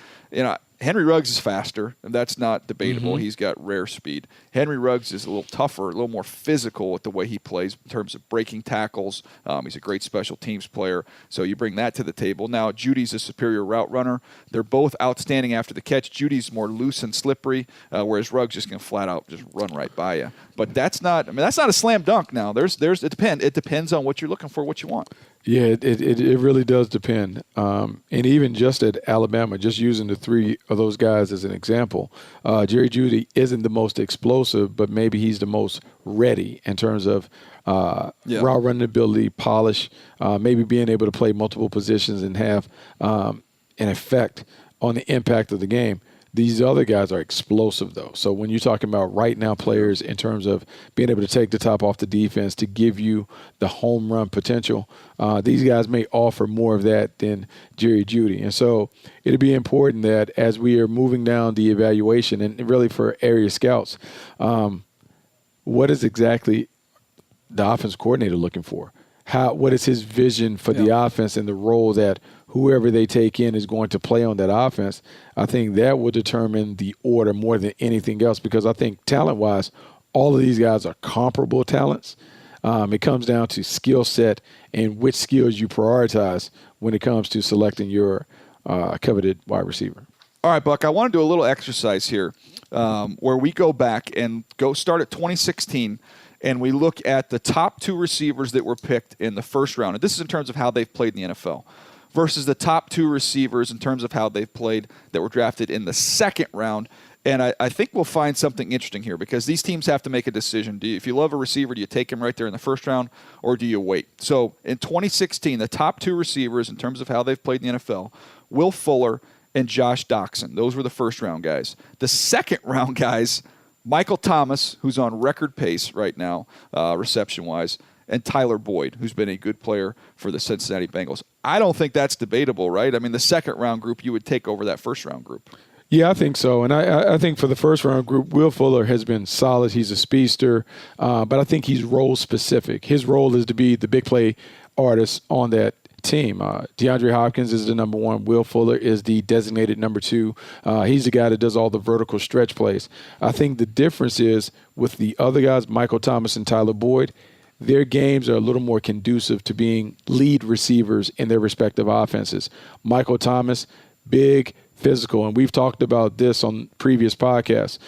Henry Ruggs is faster, and that's not debatable. He's got rare speed. Henry Ruggs is a little tougher, a little more physical with the way he plays in terms of breaking tackles. He's a great special teams player, so you bring that to the table. Now, Judy's a superior route runner. They're both outstanding after the catch. Judy's more loose and slippery, whereas Ruggs just can flat out just run right by you. But that's not a slam dunk now. It depends on what you're looking for, what you want. Yeah, it really does depend. And even just at Alabama, just using the 3 of those guys as an example, Jerry Jeudy isn't the most explosive, but maybe he's the most ready in terms of route running ability, polish, maybe being able to play multiple positions and have an effect on the impact of the game. These other guys are explosive, though. So when you're talking about right now players in terms of being able to take the top off the defense to give you the home run potential, these guys may offer more of that than Jerry Jeudy. And so it'll be important that as we are moving down the evaluation, and really for area scouts, what is exactly the offense coordinator looking for? What is his vision for the offense and the role that whoever they take in is going to play on that offense? I think that will determine the order more than anything else because I think talent-wise, all of these guys are comparable talents. It comes down to skill set and which skills you prioritize when it comes to selecting your coveted wide receiver. All right, Buck, I want to do a little exercise here where we go back and start at 2016 and we look at the top 2 receivers that were picked in the first round. And this is in terms of how they've played in the NFL versus the top 2 receivers in terms of how they've played that were drafted in the second round. And I think we'll find something interesting here because these teams have to make a decision. If you love a receiver, do you take him right there in the first round or do you wait? So in 2016, the top 2 receivers in terms of how they've played in the NFL, Will Fuller and Josh Doxson. Those were the first round guys. The second round guys, Michael Thomas, who's on record pace right now, reception-wise, and Tyler Boyd, who's been a good player for the Cincinnati Bengals. I don't think that's debatable, right? I mean, the second-round group, you would take over that first-round group. Yeah, I think so. And I think for the first-round group, Will Fuller has been solid. He's a speedster, but I think he's role-specific. His role is to be the big play artist on that team. DeAndre Hopkins is the number 1. Will Fuller is the designated number 2. He's the guy that does all the vertical stretch plays. I think the difference is with the other guys, Michael Thomas and Tyler Boyd, their games are a little more conducive to being lead receivers in their respective offenses. Michael Thomas, big, physical, and we've talked about this on previous podcasts.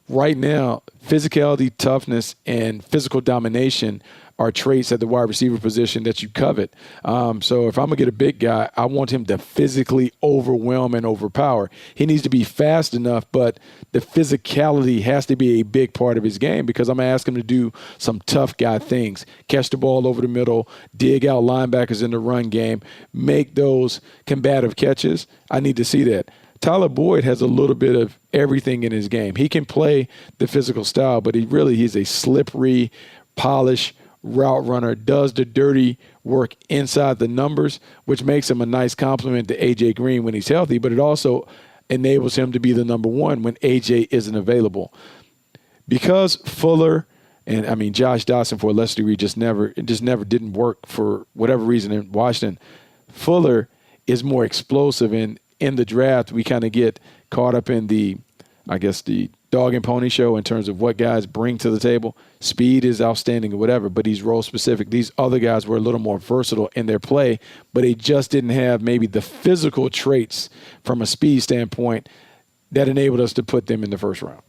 Right now, physicality, toughness, and physical domination are traits at the wide receiver position that you covet. So if I'm going to get a big guy, I want him to physically overwhelm and overpower. He needs to be fast enough, but the physicality has to be a big part of his game because I'm going to ask him to do some tough guy things. Catch the ball over the middle, dig out linebackers in the run game, make those combative catches. I need to see that. Tyler Boyd has a little bit of everything in his game. He can play the physical style, but he's a slippery, polished route runner, does the dirty work inside the numbers, which makes him a nice compliment to A.J. Green when he's healthy, but it also enables him to be the number 1 when A.J. isn't available. Because Fuller and, Josh Doxson, for a lesser degree, just never didn't work for whatever reason in Washington, Fuller is more explosive. And in the draft, we kind of get caught up in the dog and pony show in terms of what guys bring to the table. Speed is outstanding or whatever, but he's role specific. These other guys were a little more versatile in their play, but they just didn't have maybe the physical traits from a speed standpoint that enabled us to put them in the first round.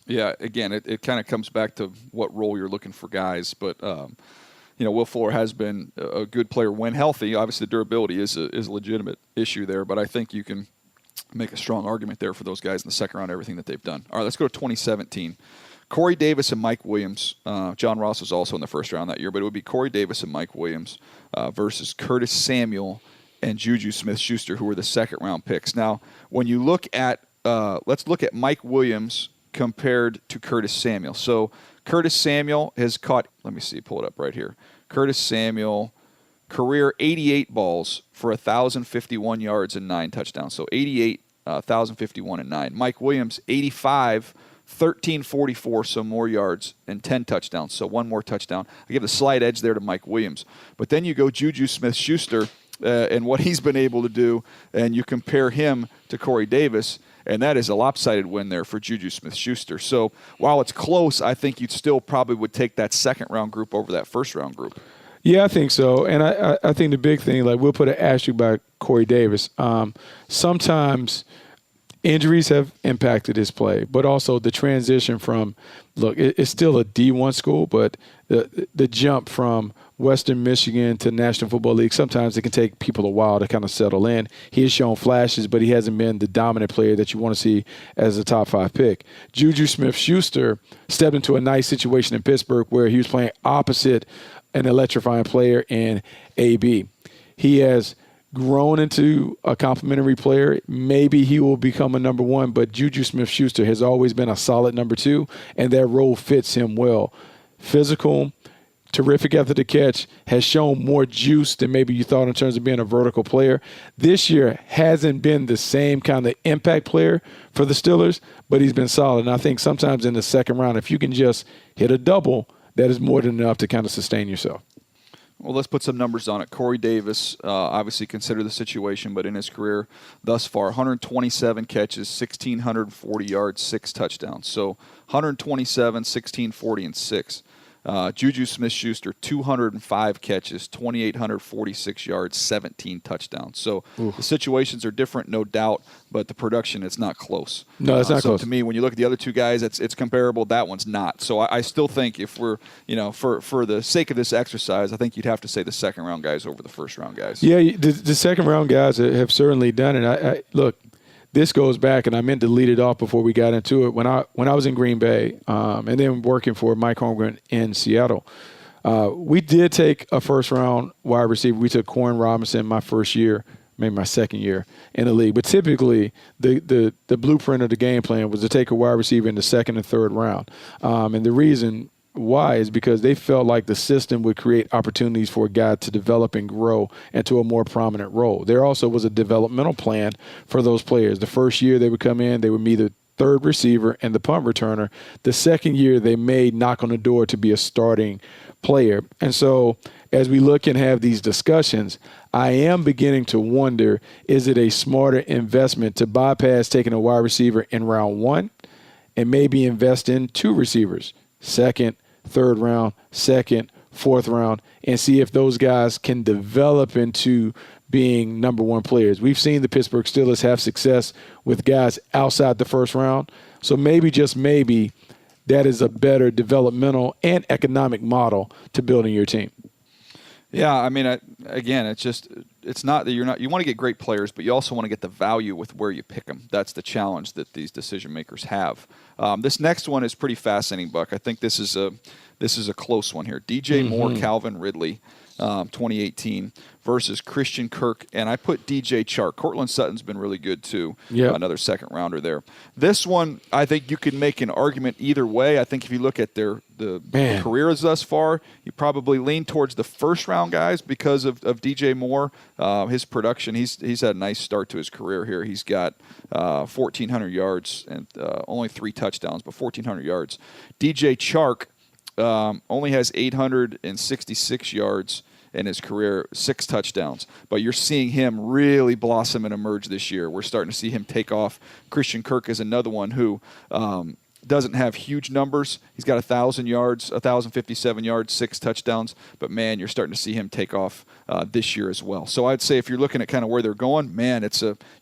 Yeah, again, it kind of comes back to what role you're looking for guys, but Will Fuller has been a good player when healthy. Obviously, the durability is a legitimate issue there, but I think you can make a strong argument there for those guys in the second round, everything that they've done. All right, let's go to 2017. Corey Davis and Mike Williams. John Ross was also in the first round that year, but it would be Corey Davis and Mike Williams versus Curtis Samuel and Juju Smith-Schuster, who were the second round picks. Now, when you look at let's look at Mike Williams compared to Curtis Samuel. So Curtis Samuel has caught, let me see, pull it up right here. Curtis Samuel, career 88 balls for 1,051 yards and 9 touchdowns. So 88, 1,051 and 9. Mike Williams, 85, 1,344, so more yards and 10 touchdowns. So one more touchdown. I give the slight edge there to Mike Williams. But then you go Juju Smith-Schuster and what he's been able to do, and you compare him to Corey Davis, and that is a lopsided win there for Juju Smith-Schuster. So while it's close, I think you'd still probably would take that second-round group over that first-round group. Yeah, I think so. And I think the big thing, like we'll put an asterisk by Corey Davis. Sometimes injuries have impacted his play, but also the transition from, look, it's still a D1 school, but the jump from Western Michigan to National Football League, sometimes it can take people a while to kind of settle in. He has shown flashes, but he hasn't been the dominant player that you want to see as a top 5 pick. Juju Smith-Schuster stepped into a nice situation in Pittsburgh where he was playing opposite an electrifying player in AB. He has grown into a complimentary player. Maybe he will become a number 1, but Juju Smith-Schuster has always been a solid number 2, and that role fits him well. Physical, terrific after the catch, has shown more juice than maybe you thought in terms of being a vertical player. This year hasn't been the same kind of impact player for the Steelers, but he's been solid. And I think sometimes in the second round, if you can just hit a double, that is more than enough to kind of sustain yourself. Well, let's put some numbers on it. Corey Davis, obviously consider the situation, but in his career thus far, 127 catches, 1,640 yards, 6 touchdowns. So 127, 1,640, and 6. Juju Smith-Schuster, 205 catches, 2,846 yards, 17 touchdowns. So the situations are different, no doubt, but the production, it's not close. No, it's not close. To me, when you look at the other two guys, it's comparable. That one's not. So I still think if we're, for the sake of this exercise, I think you'd have to say the second-round guys over the first-round guys. Yeah, the second-round guys have certainly done it. I look, this goes back, and I meant to lead it off before we got into it. When I was in Green Bay and then working for Mike Holmgren in Seattle, we did take a first-round wide receiver. We took Corn Robinson my first year, maybe my second year in the league. But typically, the blueprint of the game plan was to take a wide receiver in the second and third round. And the reason why is because they felt like the system would create opportunities for a guy to develop and grow into a more prominent role. There also was a developmental plan for those players. The first year they would come in, they would be the third receiver and the punt returner. The second year they may knock on the door to be a starting player. And so as we look and have these discussions, I am beginning to wonder, is it a smarter investment to bypass taking a wide receiver in round 1 and maybe invest in 2 receivers, second, third round, second, fourth round, and see if those guys can develop into being number 1 players. We've seen the Pittsburgh Steelers have success with guys outside the first round. So maybe, just maybe, that is a better developmental and economic model to building your team. Yeah, I mean, again, it's not that you want to get great players, but you also want to get the value with where you pick them. That's the challenge that these decision makers have. This next one is pretty fascinating, Buck. I think this is a close one here. DJ Moore, Calvin Ridley, 2018 versus Christian Kirk, and I put DJ Chark. Cortland Sutton's been really good too. Yep. Another second rounder there. This one, I think you can make an argument either way. I think if you look at the careers thus far, you probably lean towards the first round guys because of DJ Moore. His production, he's had a nice start to his career here. He's got 1,400 yards and only 3 touchdowns, but 1,400 yards. DJ Chark only has 866 yards in his career, 6 touchdowns. But you're seeing him really blossom and emerge this year. We're starting to see him take off. Christian Kirk is another one who doesn't have huge numbers. He's got 1,000 yards, 1,057 yards, 6 touchdowns. But, man, you're starting to see him take off this year as well. So I'd say if you're looking at kind of where they're going, man,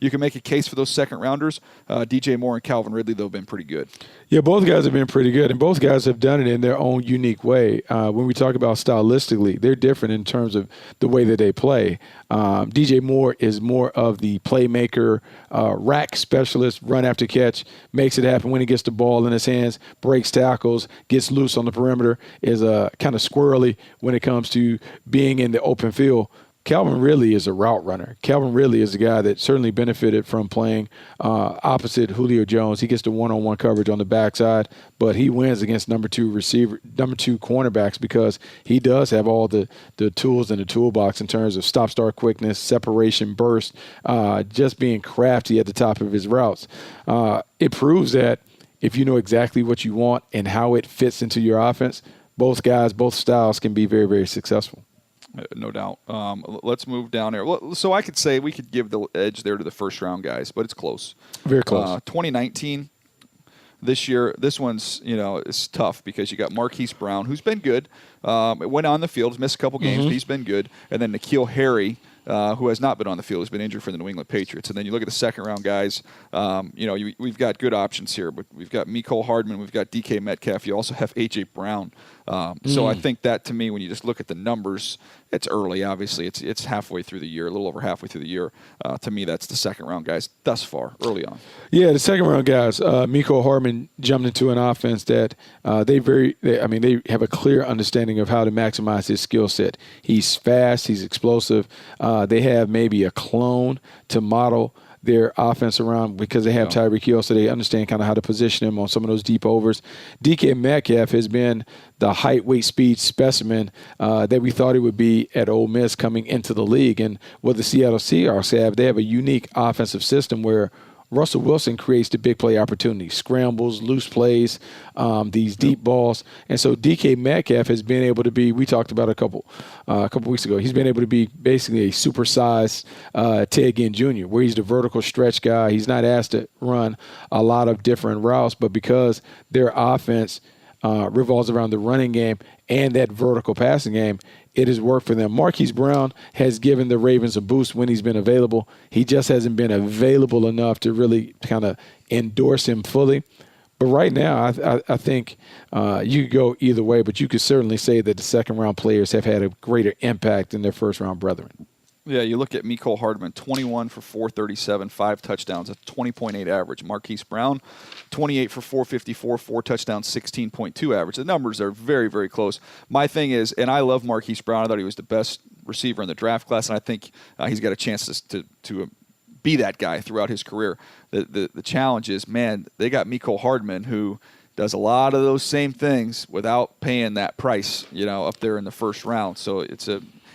you can make a case for those second-rounders. DJ Moore and Calvin Ridley, though, have been pretty good. Yeah, both guys have been pretty good, and both guys have done it in their own unique way. When we talk about stylistically, they're different in terms of the way that they play. DJ Moore is more of the playmaker, rack specialist, run after catch, makes it happen when he gets the ball in his hands, breaks tackles, gets loose on the perimeter, is kind of squirrely when it comes to being in the open field. Calvin Ridley is a route runner. Calvin Ridley is a guy that certainly benefited from playing opposite Julio Jones. He gets the one-on-one coverage on the backside, but he wins against number 2 cornerbacks because he does have all the tools in the toolbox in terms of stop-start quickness, separation, burst, just being crafty at the top of his routes. It proves that if you know exactly what you want and how it fits into your offense, both guys, both styles can be very, very successful. No doubt. Let's move down there. Well, so I could say we could give the edge there to the first-round guys, but it's close. Very close. 2019, this year, this one's, it's tough because you got Marquise Brown, who's been good. Went on the field, missed a couple games, but he's been good. And then N'Keal Harry, who has not been on the field, has been injured for the New England Patriots. And then you look at the second-round guys, we've got good options here. But we've got Miko Harmon, we've got DK Metcalf. You also have A.J. Brown. So I think that, to me, when you just look at the numbers, it's early, obviously. It's halfway through the year, a little over halfway through the year. To me, that's the second-round guys thus far, early on. Yeah, the second-round guys, Miko Harmon jumped into an offense that they have a clear understanding of how to maximize his skill set. He's fast. He's explosive. They have maybe a clone to model their offense around because they have Tyreek Hill, so they understand kind of how to position him on some of those deep overs. DK Metcalf has been the height, weight, speed specimen that we thought he would be at Ole Miss coming into the league. And what the Seattle Seahawks have, they have a unique offensive system where Russell Wilson creates the big play opportunities, scrambles, loose plays, these deep balls. And so DK Metcalf has been able to be, we talked about a couple weeks ago, he's been able to be basically a supersized Ted Ginn Jr., where he's the vertical stretch guy. He's not asked to run a lot of different routes, but because their offense revolves around the running game and that vertical passing game, it has worked for them. Marquise Brown has given the Ravens a boost when he's been available. He just hasn't been available enough to really kind of endorse him fully. But right now, I think you could go either way, but you could certainly say that the second-round players have had a greater impact than their first-round brethren. Yeah, you look at Miko Hardman, 21 for 437, 5 touchdowns, a 20.8 average. Marquise Brown, 28 for 454, 4 touchdowns, 16.2 average. The numbers are very, very close. My thing is, and I love Marquise Brown. I thought he was the best receiver in the draft class, and I think he's got a chance to be that guy throughout his career. The challenge is, man, they got Miko Hardman, who does a lot of those same things without paying that price, up there in the first round. So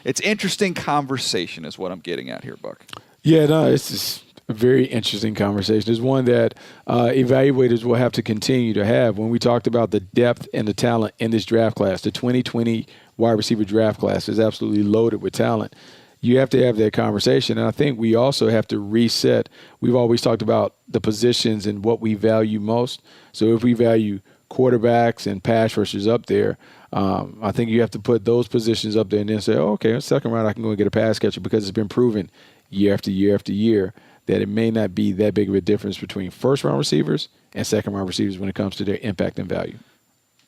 it's interesting conversation is what I'm getting at here, Buck. Yeah, no, it's just a very interesting conversation. It's one that evaluators will have to continue to have. When we talked about the depth and the talent in this draft class, the 2020 wide receiver draft class is absolutely loaded with talent. You have to have that conversation. And I think we also have to reset. We've always talked about the positions and what we value most. So if we value quarterbacks and pass rushers up there, I think you have to put those positions up there and then say, okay, in the second round I can go and get a pass catcher, because it's been proven year after year after year that it may not be that big of a difference between first-round receivers and second-round receivers when it comes to their impact and value.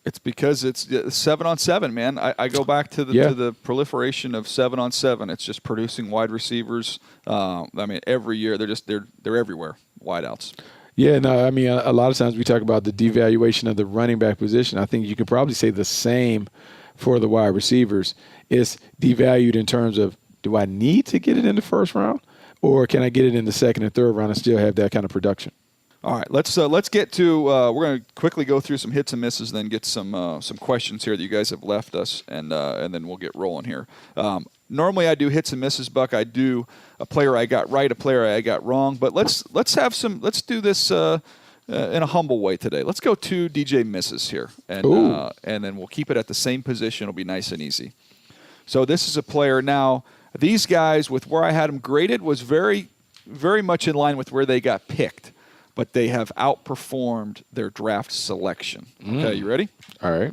It's because it's 7-on-7, man. I go back to the proliferation of 7-on-7. It's just producing wide receivers. Every year they're everywhere, wideouts. Yeah, no, a lot of times we talk about the devaluation of the running back position. I think you could probably say the same for the wide receivers. It's devalued in terms of, do I need to get it in the first round, or can I get it in the second and third round and still have that kind of production? All right, let's get to. We're going to quickly go through some hits and misses, then get some questions here that you guys have left us, and then we'll get rolling here. Normally I do hits and misses, Buck. I do a player I got right, a player I got wrong. But let's do this in a humble way today. Let's go 2 DJ misses here, and then we'll keep it at the same position. It'll be nice and easy. So this is a player now. These guys, with where I had them graded, was very, very much in line with where they got picked. But they have outperformed their draft selection. Okay, you ready? All right.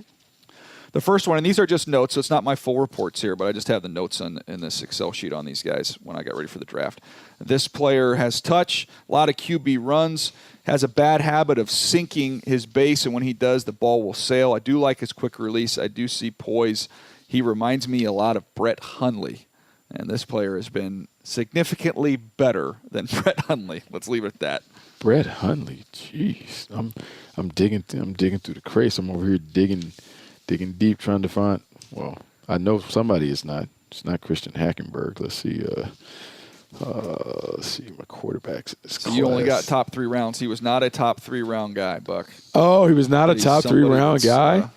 The first one, and these are just notes, so it's not my full reports here, but I just have the notes in this Excel sheet on these guys when I got ready for the draft. This player has touch, a lot of QB runs, has a bad habit of sinking his base, and when he does, the ball will sail. I do like his quick release. I do see poise. He reminds me a lot of Brett Hundley, and this player has been significantly better than Brett Hundley. Let's leave it at that. Brett Hundley, jeez, I'm digging through the crates. I'm over here digging deep, trying to find. Well, I know somebody is not. It's not Christian Hackenberg. Let's see. Let's see my quarterbacks. So you only got top 3 rounds. He was not a top 3 round guy, Buck. Oh, he was not a top 3 round guy.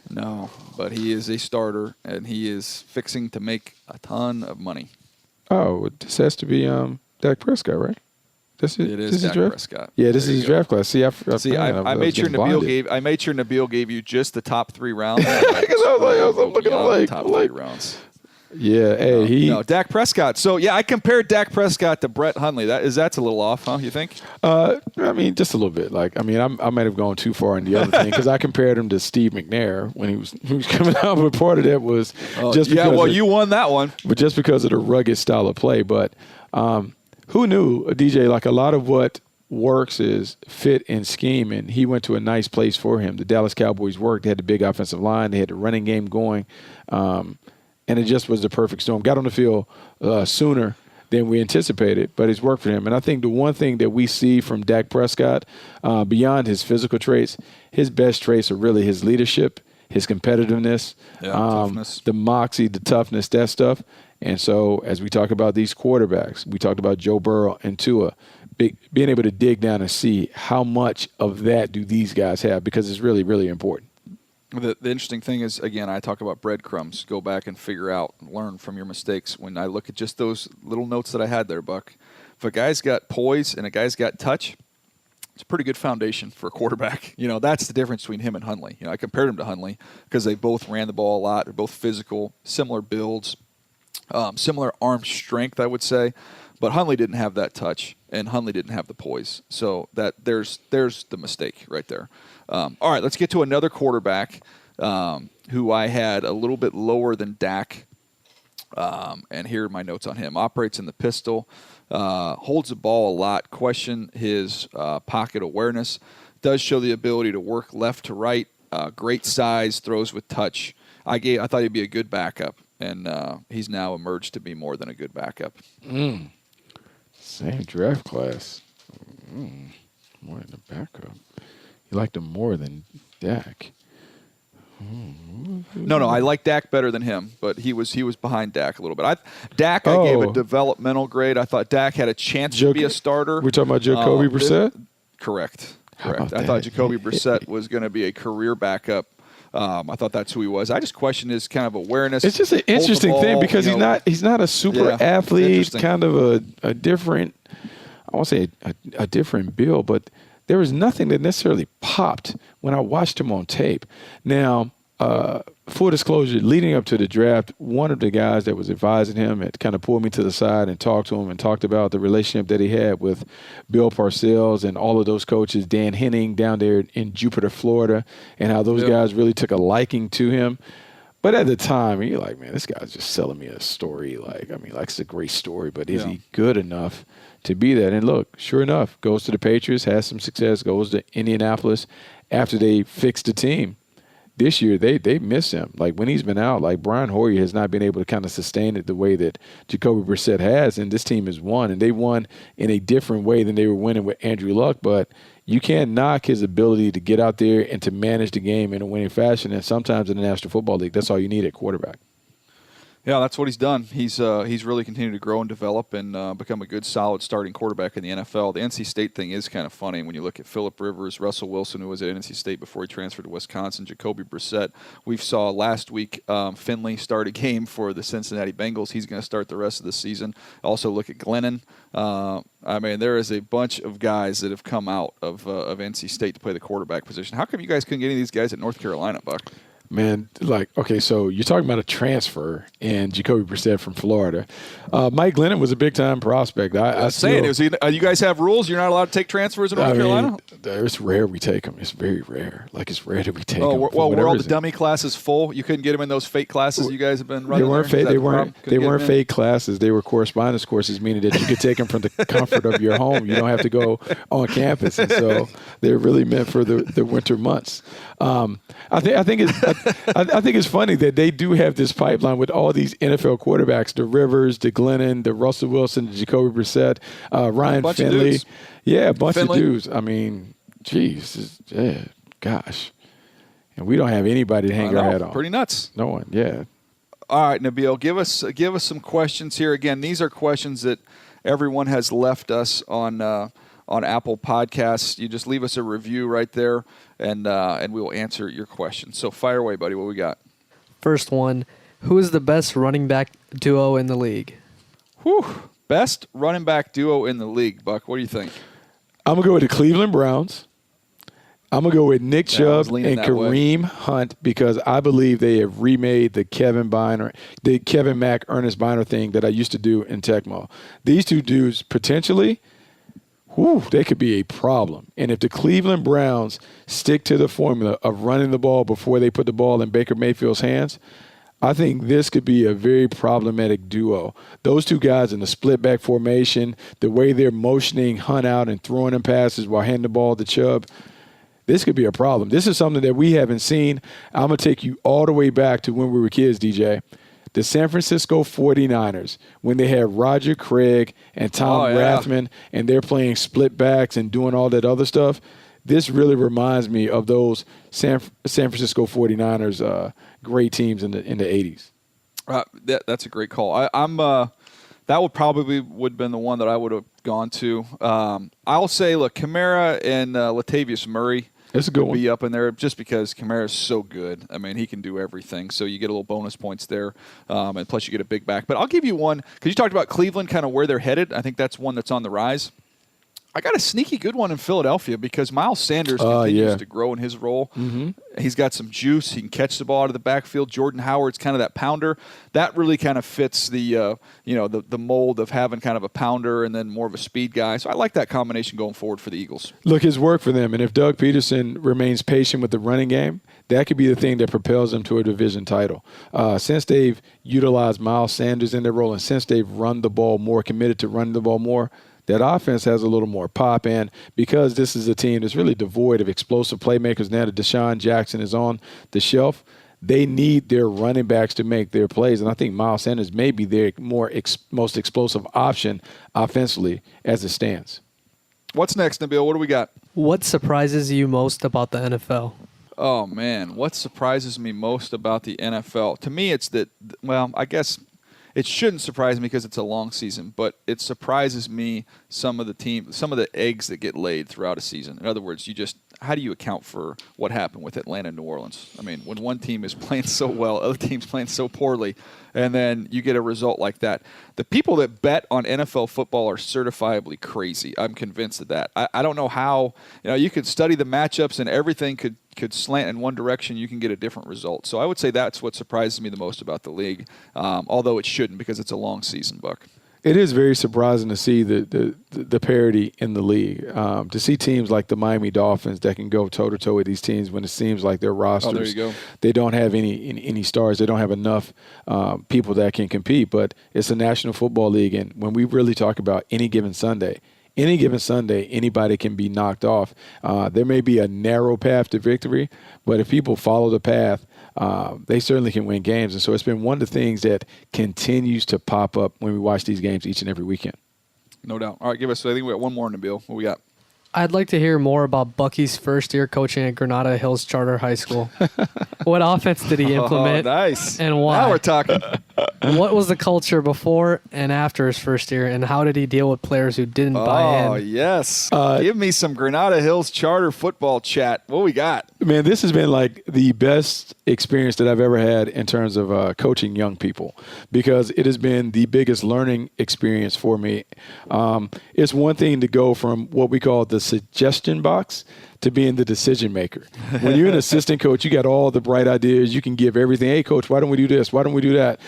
No, but he is a starter, and he is fixing to make a ton of money. Oh, this has to be Dak Prescott, right? It is Dak Prescott. Yeah, this is his draft class. See, I made sure Nabil gave you just the top 3 rounds. Because I was looking at top 3 rounds. Yeah, hey, no, Dak Prescott. So yeah, I compared Dak Prescott to Brett Hundley. That's a little off, huh? You think? I mean, just a little bit. I might have gone too far in the other thing because I compared him to Steve McNair when he was coming out. But part of that was just because you won that one. But just because of the rugged style of play. But who knew, DJ? Like a lot of what works is fit and scheme, and he went to a nice place for him. The Dallas Cowboys worked. They had the big offensive line. They had the running game going. And it just was the perfect storm. Got on the field sooner than we anticipated, but it's worked for him. And I think the one thing that we see from Dak Prescott, beyond his physical traits, his best traits are really his leadership, his competitiveness, toughness. The moxie, the toughness, that stuff. And so as we talk about these quarterbacks, we talked about Joe Burrow and Tua, being able to dig down and see how much of that do these guys have, because it's really, really important. The interesting thing is, again, I talk about breadcrumbs. Go back and figure out, learn from your mistakes. When I look at just those little notes that I had there, Buck, if a guy's got poise and a guy's got touch, it's a pretty good foundation for a quarterback. That's the difference between him and Hundley. I compared him to Hundley because they both ran the ball a lot. They're both physical, similar builds, similar arm strength, I would say. But Hundley didn't have that touch, and Hundley didn't have the poise. So there's the mistake right there. All right, let's get to another quarterback who I had a little bit lower than Dak. And here are my notes on him. Operates in the pistol, holds the ball a lot, question his pocket awareness, does show the ability to work left to right, great size, throws with touch. I thought he'd be a good backup, and he's now emerged to be more than a good backup. Same draft class. More than a backup. You liked him more than Dak. No, I like Dak better than him, but he was behind Dak a little bit. I gave a developmental grade. I thought Dak had a chance to be a starter. We're talking about Jacoby Brissett? Correct. I thought Jacoby Brissett was going to be a career backup. I thought that's who he was. I just questioned his kind of awareness. It's just an interesting thing because he's not a super athlete, kind of a different, I won't say a different build, but there was nothing that necessarily popped when I watched him on tape. Now, full disclosure, leading up to the draft, one of the guys that was advising him had kind of pulled me to the side and talked to him and talked about the relationship that he had with Bill Parcells and all of those coaches, Dan Henning down there in Jupiter, Florida, and how those guys really took a liking to him. But at the time, you're like, man, this guy's just selling me a story. It's a great story, but is he good enough to be that? And look, sure enough, goes to the Patriots, has some success, goes to Indianapolis after they fixed the team. This year, they miss him. Like, when he's been out, like, Brian Hoyer has not been able to kind of sustain it the way that Jacoby Brissett has, and this team has won. And they won in a different way than they were winning with Andrew Luck, but you can't knock his ability to get out there and to manage the game in a winning fashion. And sometimes in the National Football League, that's all you need at quarterback. Yeah, that's what he's done. He's really continued to grow and develop and become a good, solid starting quarterback in the NFL. The NC State thing is kind of funny when you look at Phillip Rivers, Russell Wilson, who was at NC State before he transferred to Wisconsin, Jacoby Brissett. We saw last week Finley start a game for the Cincinnati Bengals. He's going to start the rest of the season. Also look at Glennon. There is a bunch of guys that have come out of NC State to play the quarterback position. How come you guys couldn't get any of these guys at North Carolina, Buck? Man, okay, so you're talking about a transfer in Jacoby Brissett from Florida. Mike Glennon was a big-time prospect. I saying, you guys have rules? You're not allowed to take transfers in North Carolina? It's rare we take them. It's very rare. It's rare that we take them. Well, were all the dummy classes full? You couldn't get them in those fake classes you guys have been running? They weren't fake classes. They were correspondence courses, meaning that you could take them from the comfort of your home. You don't have to go on campus. And so they're really meant for the winter months. I think it's funny that they do have this pipeline with all these NFL quarterbacks, the Rivers, the Glennon, the Russell Wilson, the Jacoby Brissett, Ryan Finley. Yeah, a bunch of dudes. I mean, geez, gosh. And we don't have anybody to hang our head on. Pretty nuts. No one, yeah. All right, Nabil, give us some questions here. Again, these are questions that everyone has left us on Apple Podcasts. You just leave us a review right there, and we will answer your questions. So fire away, buddy. What we got? First one, who is the best running back duo in the league? Best running back duo in the league, Buck. What do you think? I'm going to go with the Cleveland Browns. I'm going to go with Nick Chubb and Kareem Hunt because I believe they have remade the Kevin Mack, Ernest Biner thing that I used to do in Tecmo. These two dudes potentially – they could be a problem. And if the Cleveland Browns stick to the formula of running the ball before they put the ball in Baker Mayfield's hands, I think this could be a very problematic duo. Those two guys in the split back formation, the way they're motioning Hunt out and throwing him passes while handing the ball to Chubb, this could be a problem. This is something that we haven't seen. I'm going to take you all the way back to when we were kids, DJ. The San Francisco 49ers, when they had Roger Craig and Tom Rathman, and they're playing split backs and doing all that other stuff, this really reminds me of those San Francisco 49ers great teams in the 80s. That's a great call. I'm that would have been the one that I would have gone to. I'll say, look, Kamara and Latavius Murray. That's a good one. Be up in there just because Kamara's so good. I mean, he can do everything. So you get a little bonus points there, and plus you get a big back. But I'll give you one because you talked about Cleveland, kind of where they're headed. I think that's one that's on the rise. I got a sneaky good one in Philadelphia because Miles Sanders continues to grow in his role. Mm-hmm. He's got some juice. He can catch the ball out of the backfield. Jordan Howard's kind of that pounder. That really kind of fits the mold of having kind of a pounder and then more of a speed guy. So I like that combination going forward for the Eagles. Look, it's worked for them. And if Doug Peterson remains patient with the running game, that could be the thing that propels them to a division title. Since they've utilized Miles Sanders in their role and since they've run the ball more, committed to running the ball more, that offense has a little more pop. And because this is a team that's really devoid of explosive playmakers now that Deshaun Jackson is on the shelf, they need their running backs to make their plays. And I think Miles Sanders may be their most explosive option offensively as it stands. What's next, Nabil? What do we got? What surprises you most about the NFL? Oh, man. What surprises me most about the NFL? To me, it's that, well, I guess – it shouldn't surprise me because it's a long season, but it surprises me some of the eggs that get laid throughout a season. In other words, how do you account for what happened with Atlanta and New Orleans? I mean, when one team is playing so well, other teams playing so poorly, and then you get a result like that. The people that bet on NFL football are certifiably crazy. I'm convinced of that. I don't know how. You could study the matchups and everything could slant in one direction. You can get a different result. So I would say that's what surprises me the most about the league, although it shouldn't because it's a long season, Buck. It is very surprising to see the parity in the league. To see teams like the Miami Dolphins that can go toe-to-toe with these teams when it seems like their rosters, they don't have any stars. They don't have enough people that can compete. But it's a National Football League, and when we really talk about any given Sunday, anybody can be knocked off. There may be a narrow path to victory, but if people follow the path, they certainly can win games. And so it's been one of the things that continues to pop up when we watch these games each and every weekend. No doubt. All right, I think we got one more, Nabil. What we got? I'd like to hear more about Bucky's first year coaching at Granada Hills Charter High School. What offense did he implement? Nice. And why? Now we're talking. What was the culture before and after his first year, and how did he deal with players who didn't buy in? Oh, yes. Give me some Granada Hills Charter football chat. What we got? Man, this has been like the best experience that I've ever had in terms of coaching young people because it has been the biggest learning experience for me. It's one thing to go from what we call the suggestion box to being the decision maker. When you're an assistant coach, you got all the bright ideas. You can give everything. Hey, coach, why don't we do this? Why don't we do that?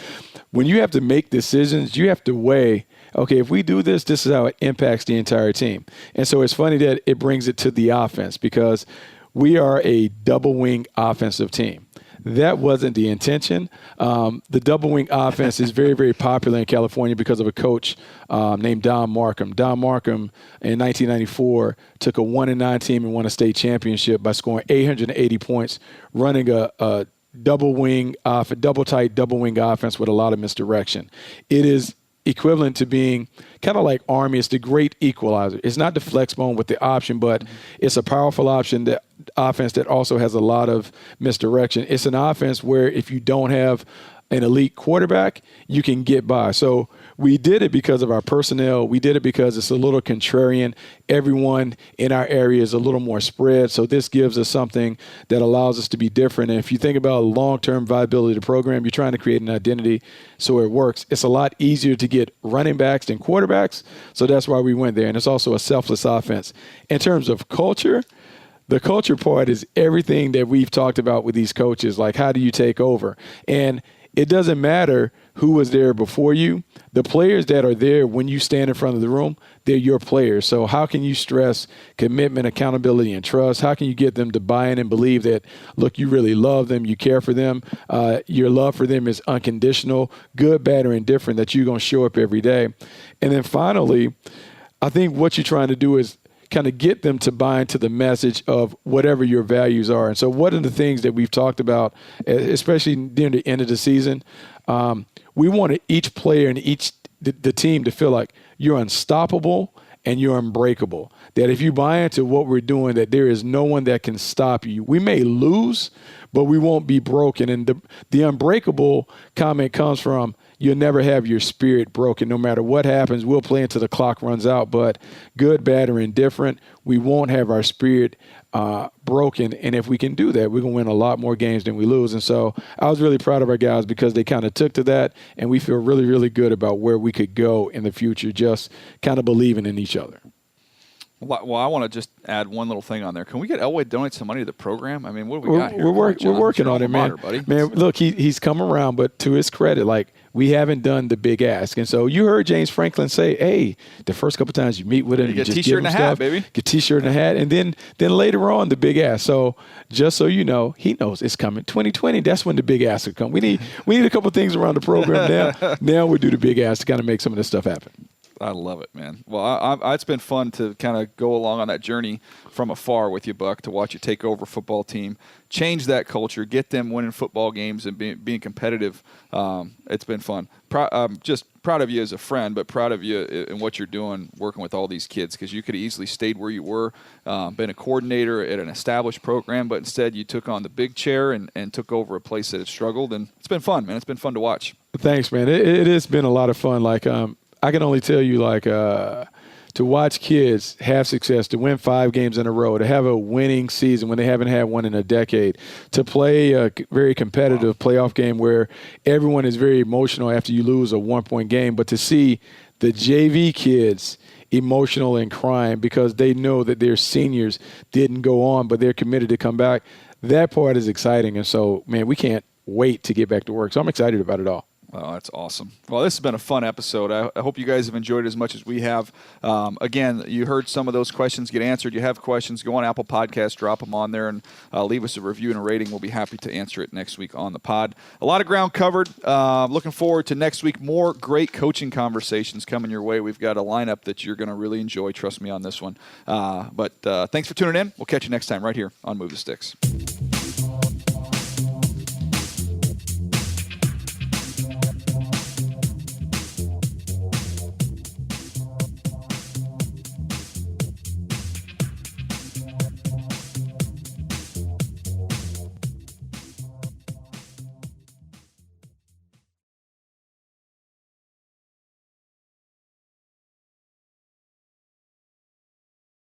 When you have to make decisions, you have to weigh, okay, if we do this, this is how it impacts the entire team. And so it's funny that it brings it to the offense because we are a double wing offensive team. That wasn't the intention. The double wing offense is very, very popular in California because of a coach named Don Markham. Don Markham in 1994 took a 1-9 team and won a state championship by scoring 880 points, running a double wing double tight double wing offense with a lot of misdirection. It is equivalent to being kind of like Army. It's the great equalizer. It's not the flex bone with the option, but it's a powerful offense that also has a lot of misdirection. It's an offense where if you don't have an elite quarterback, you can get by. So we did it because of our personnel. We did it because it's a little contrarian. Everyone in our area is a little more spread. So this gives us something that allows us to be different. And if you think about long-term viability of the program, you're trying to create an identity so it works. It's a lot easier to get running backs than quarterbacks. So that's why we went there. And it's also a selfless offense. In terms of culture, the culture part is everything that we've talked about with these coaches, like how do you take over? And it doesn't matter who was there before you. The players that are there when you stand in front of the room, they're your players. So how can you stress commitment, accountability, and trust? How can you get them to buy in and believe that, look, you really love them, you care for them, your love for them is unconditional, good, bad, or indifferent, that you're going to show up every day. And then finally, I think what you're trying to do is kind of get them to buy into the message of whatever your values are. And so one of the things that we've talked about, especially near the end of the season, we wanted each player and the team to feel like you're unstoppable and you're unbreakable. That if you buy into what we're doing, that there is no one that can stop you. We may lose, but we won't be broken. And the unbreakable comment comes from, you'll never have your spirit broken. No matter what happens, we'll play until the clock runs out. But good, bad, or indifferent, we won't have our spirit broken. And if we can do that, we're going to win a lot more games than we lose. And so I was really proud of our guys because they kind of took to that. And we feel really, really good about where we could go in the future, just kind of believing in each other. Well, I want to just add one little thing on there. Can we get Elway to donate some money to the program? I mean, what do we got here? We're working on it, man. Buddy. Man, look, he's come around, but to his credit, like, we haven't done the big ask. And so you heard James Franklin say, hey, the first couple times you meet with him, you get just T-shirt give him and a stuff, hat, baby. Get T-shirt and a hat, and then later on the big ask. So just so you know, he knows it's coming. 2020, that's when the big ask will come. We need a couple things around the program now. Now we'll do the big ask to kind of make some of this stuff happen. I love it, man. Well, it's been fun to kind of go along on that journey from afar with you, Buck, to watch you take over a football team, change that culture, get them winning football games and being competitive. It's been fun. Just proud of you as a friend, but proud of you in what you're doing, working with all these kids, because you could have easily stayed where you were, been a coordinator at an established program, but instead you took on the big chair and took over a place that had struggled. And it's been fun, man. It's been fun to watch. Thanks, man. It has been a lot of fun. Like, I can only tell you, like, to watch kids have success, to win 5 games in a row, to have a winning season when they haven't had one in a decade, to play a very competitive playoff game where everyone is very emotional after you lose a 1-point game, but to see the JV kids emotional and crying because they know that their seniors didn't go on, but they're committed to come back, that part is exciting. And so, man, we can't wait to get back to work. So I'm excited about it all. Oh, that's awesome. Well, this has been a fun episode. I hope you guys have enjoyed it as much as we have. Again, you heard some of those questions get answered. You have questions, go on Apple Podcasts, drop them on there, and leave us a review and a rating. We'll be happy to answer it next week on the pod. A lot of ground covered. Looking forward to next week. More great coaching conversations coming your way. We've got a lineup that you're going to really enjoy. Trust me on this one. But thanks for tuning in. We'll catch you next time right here on Move the Sticks.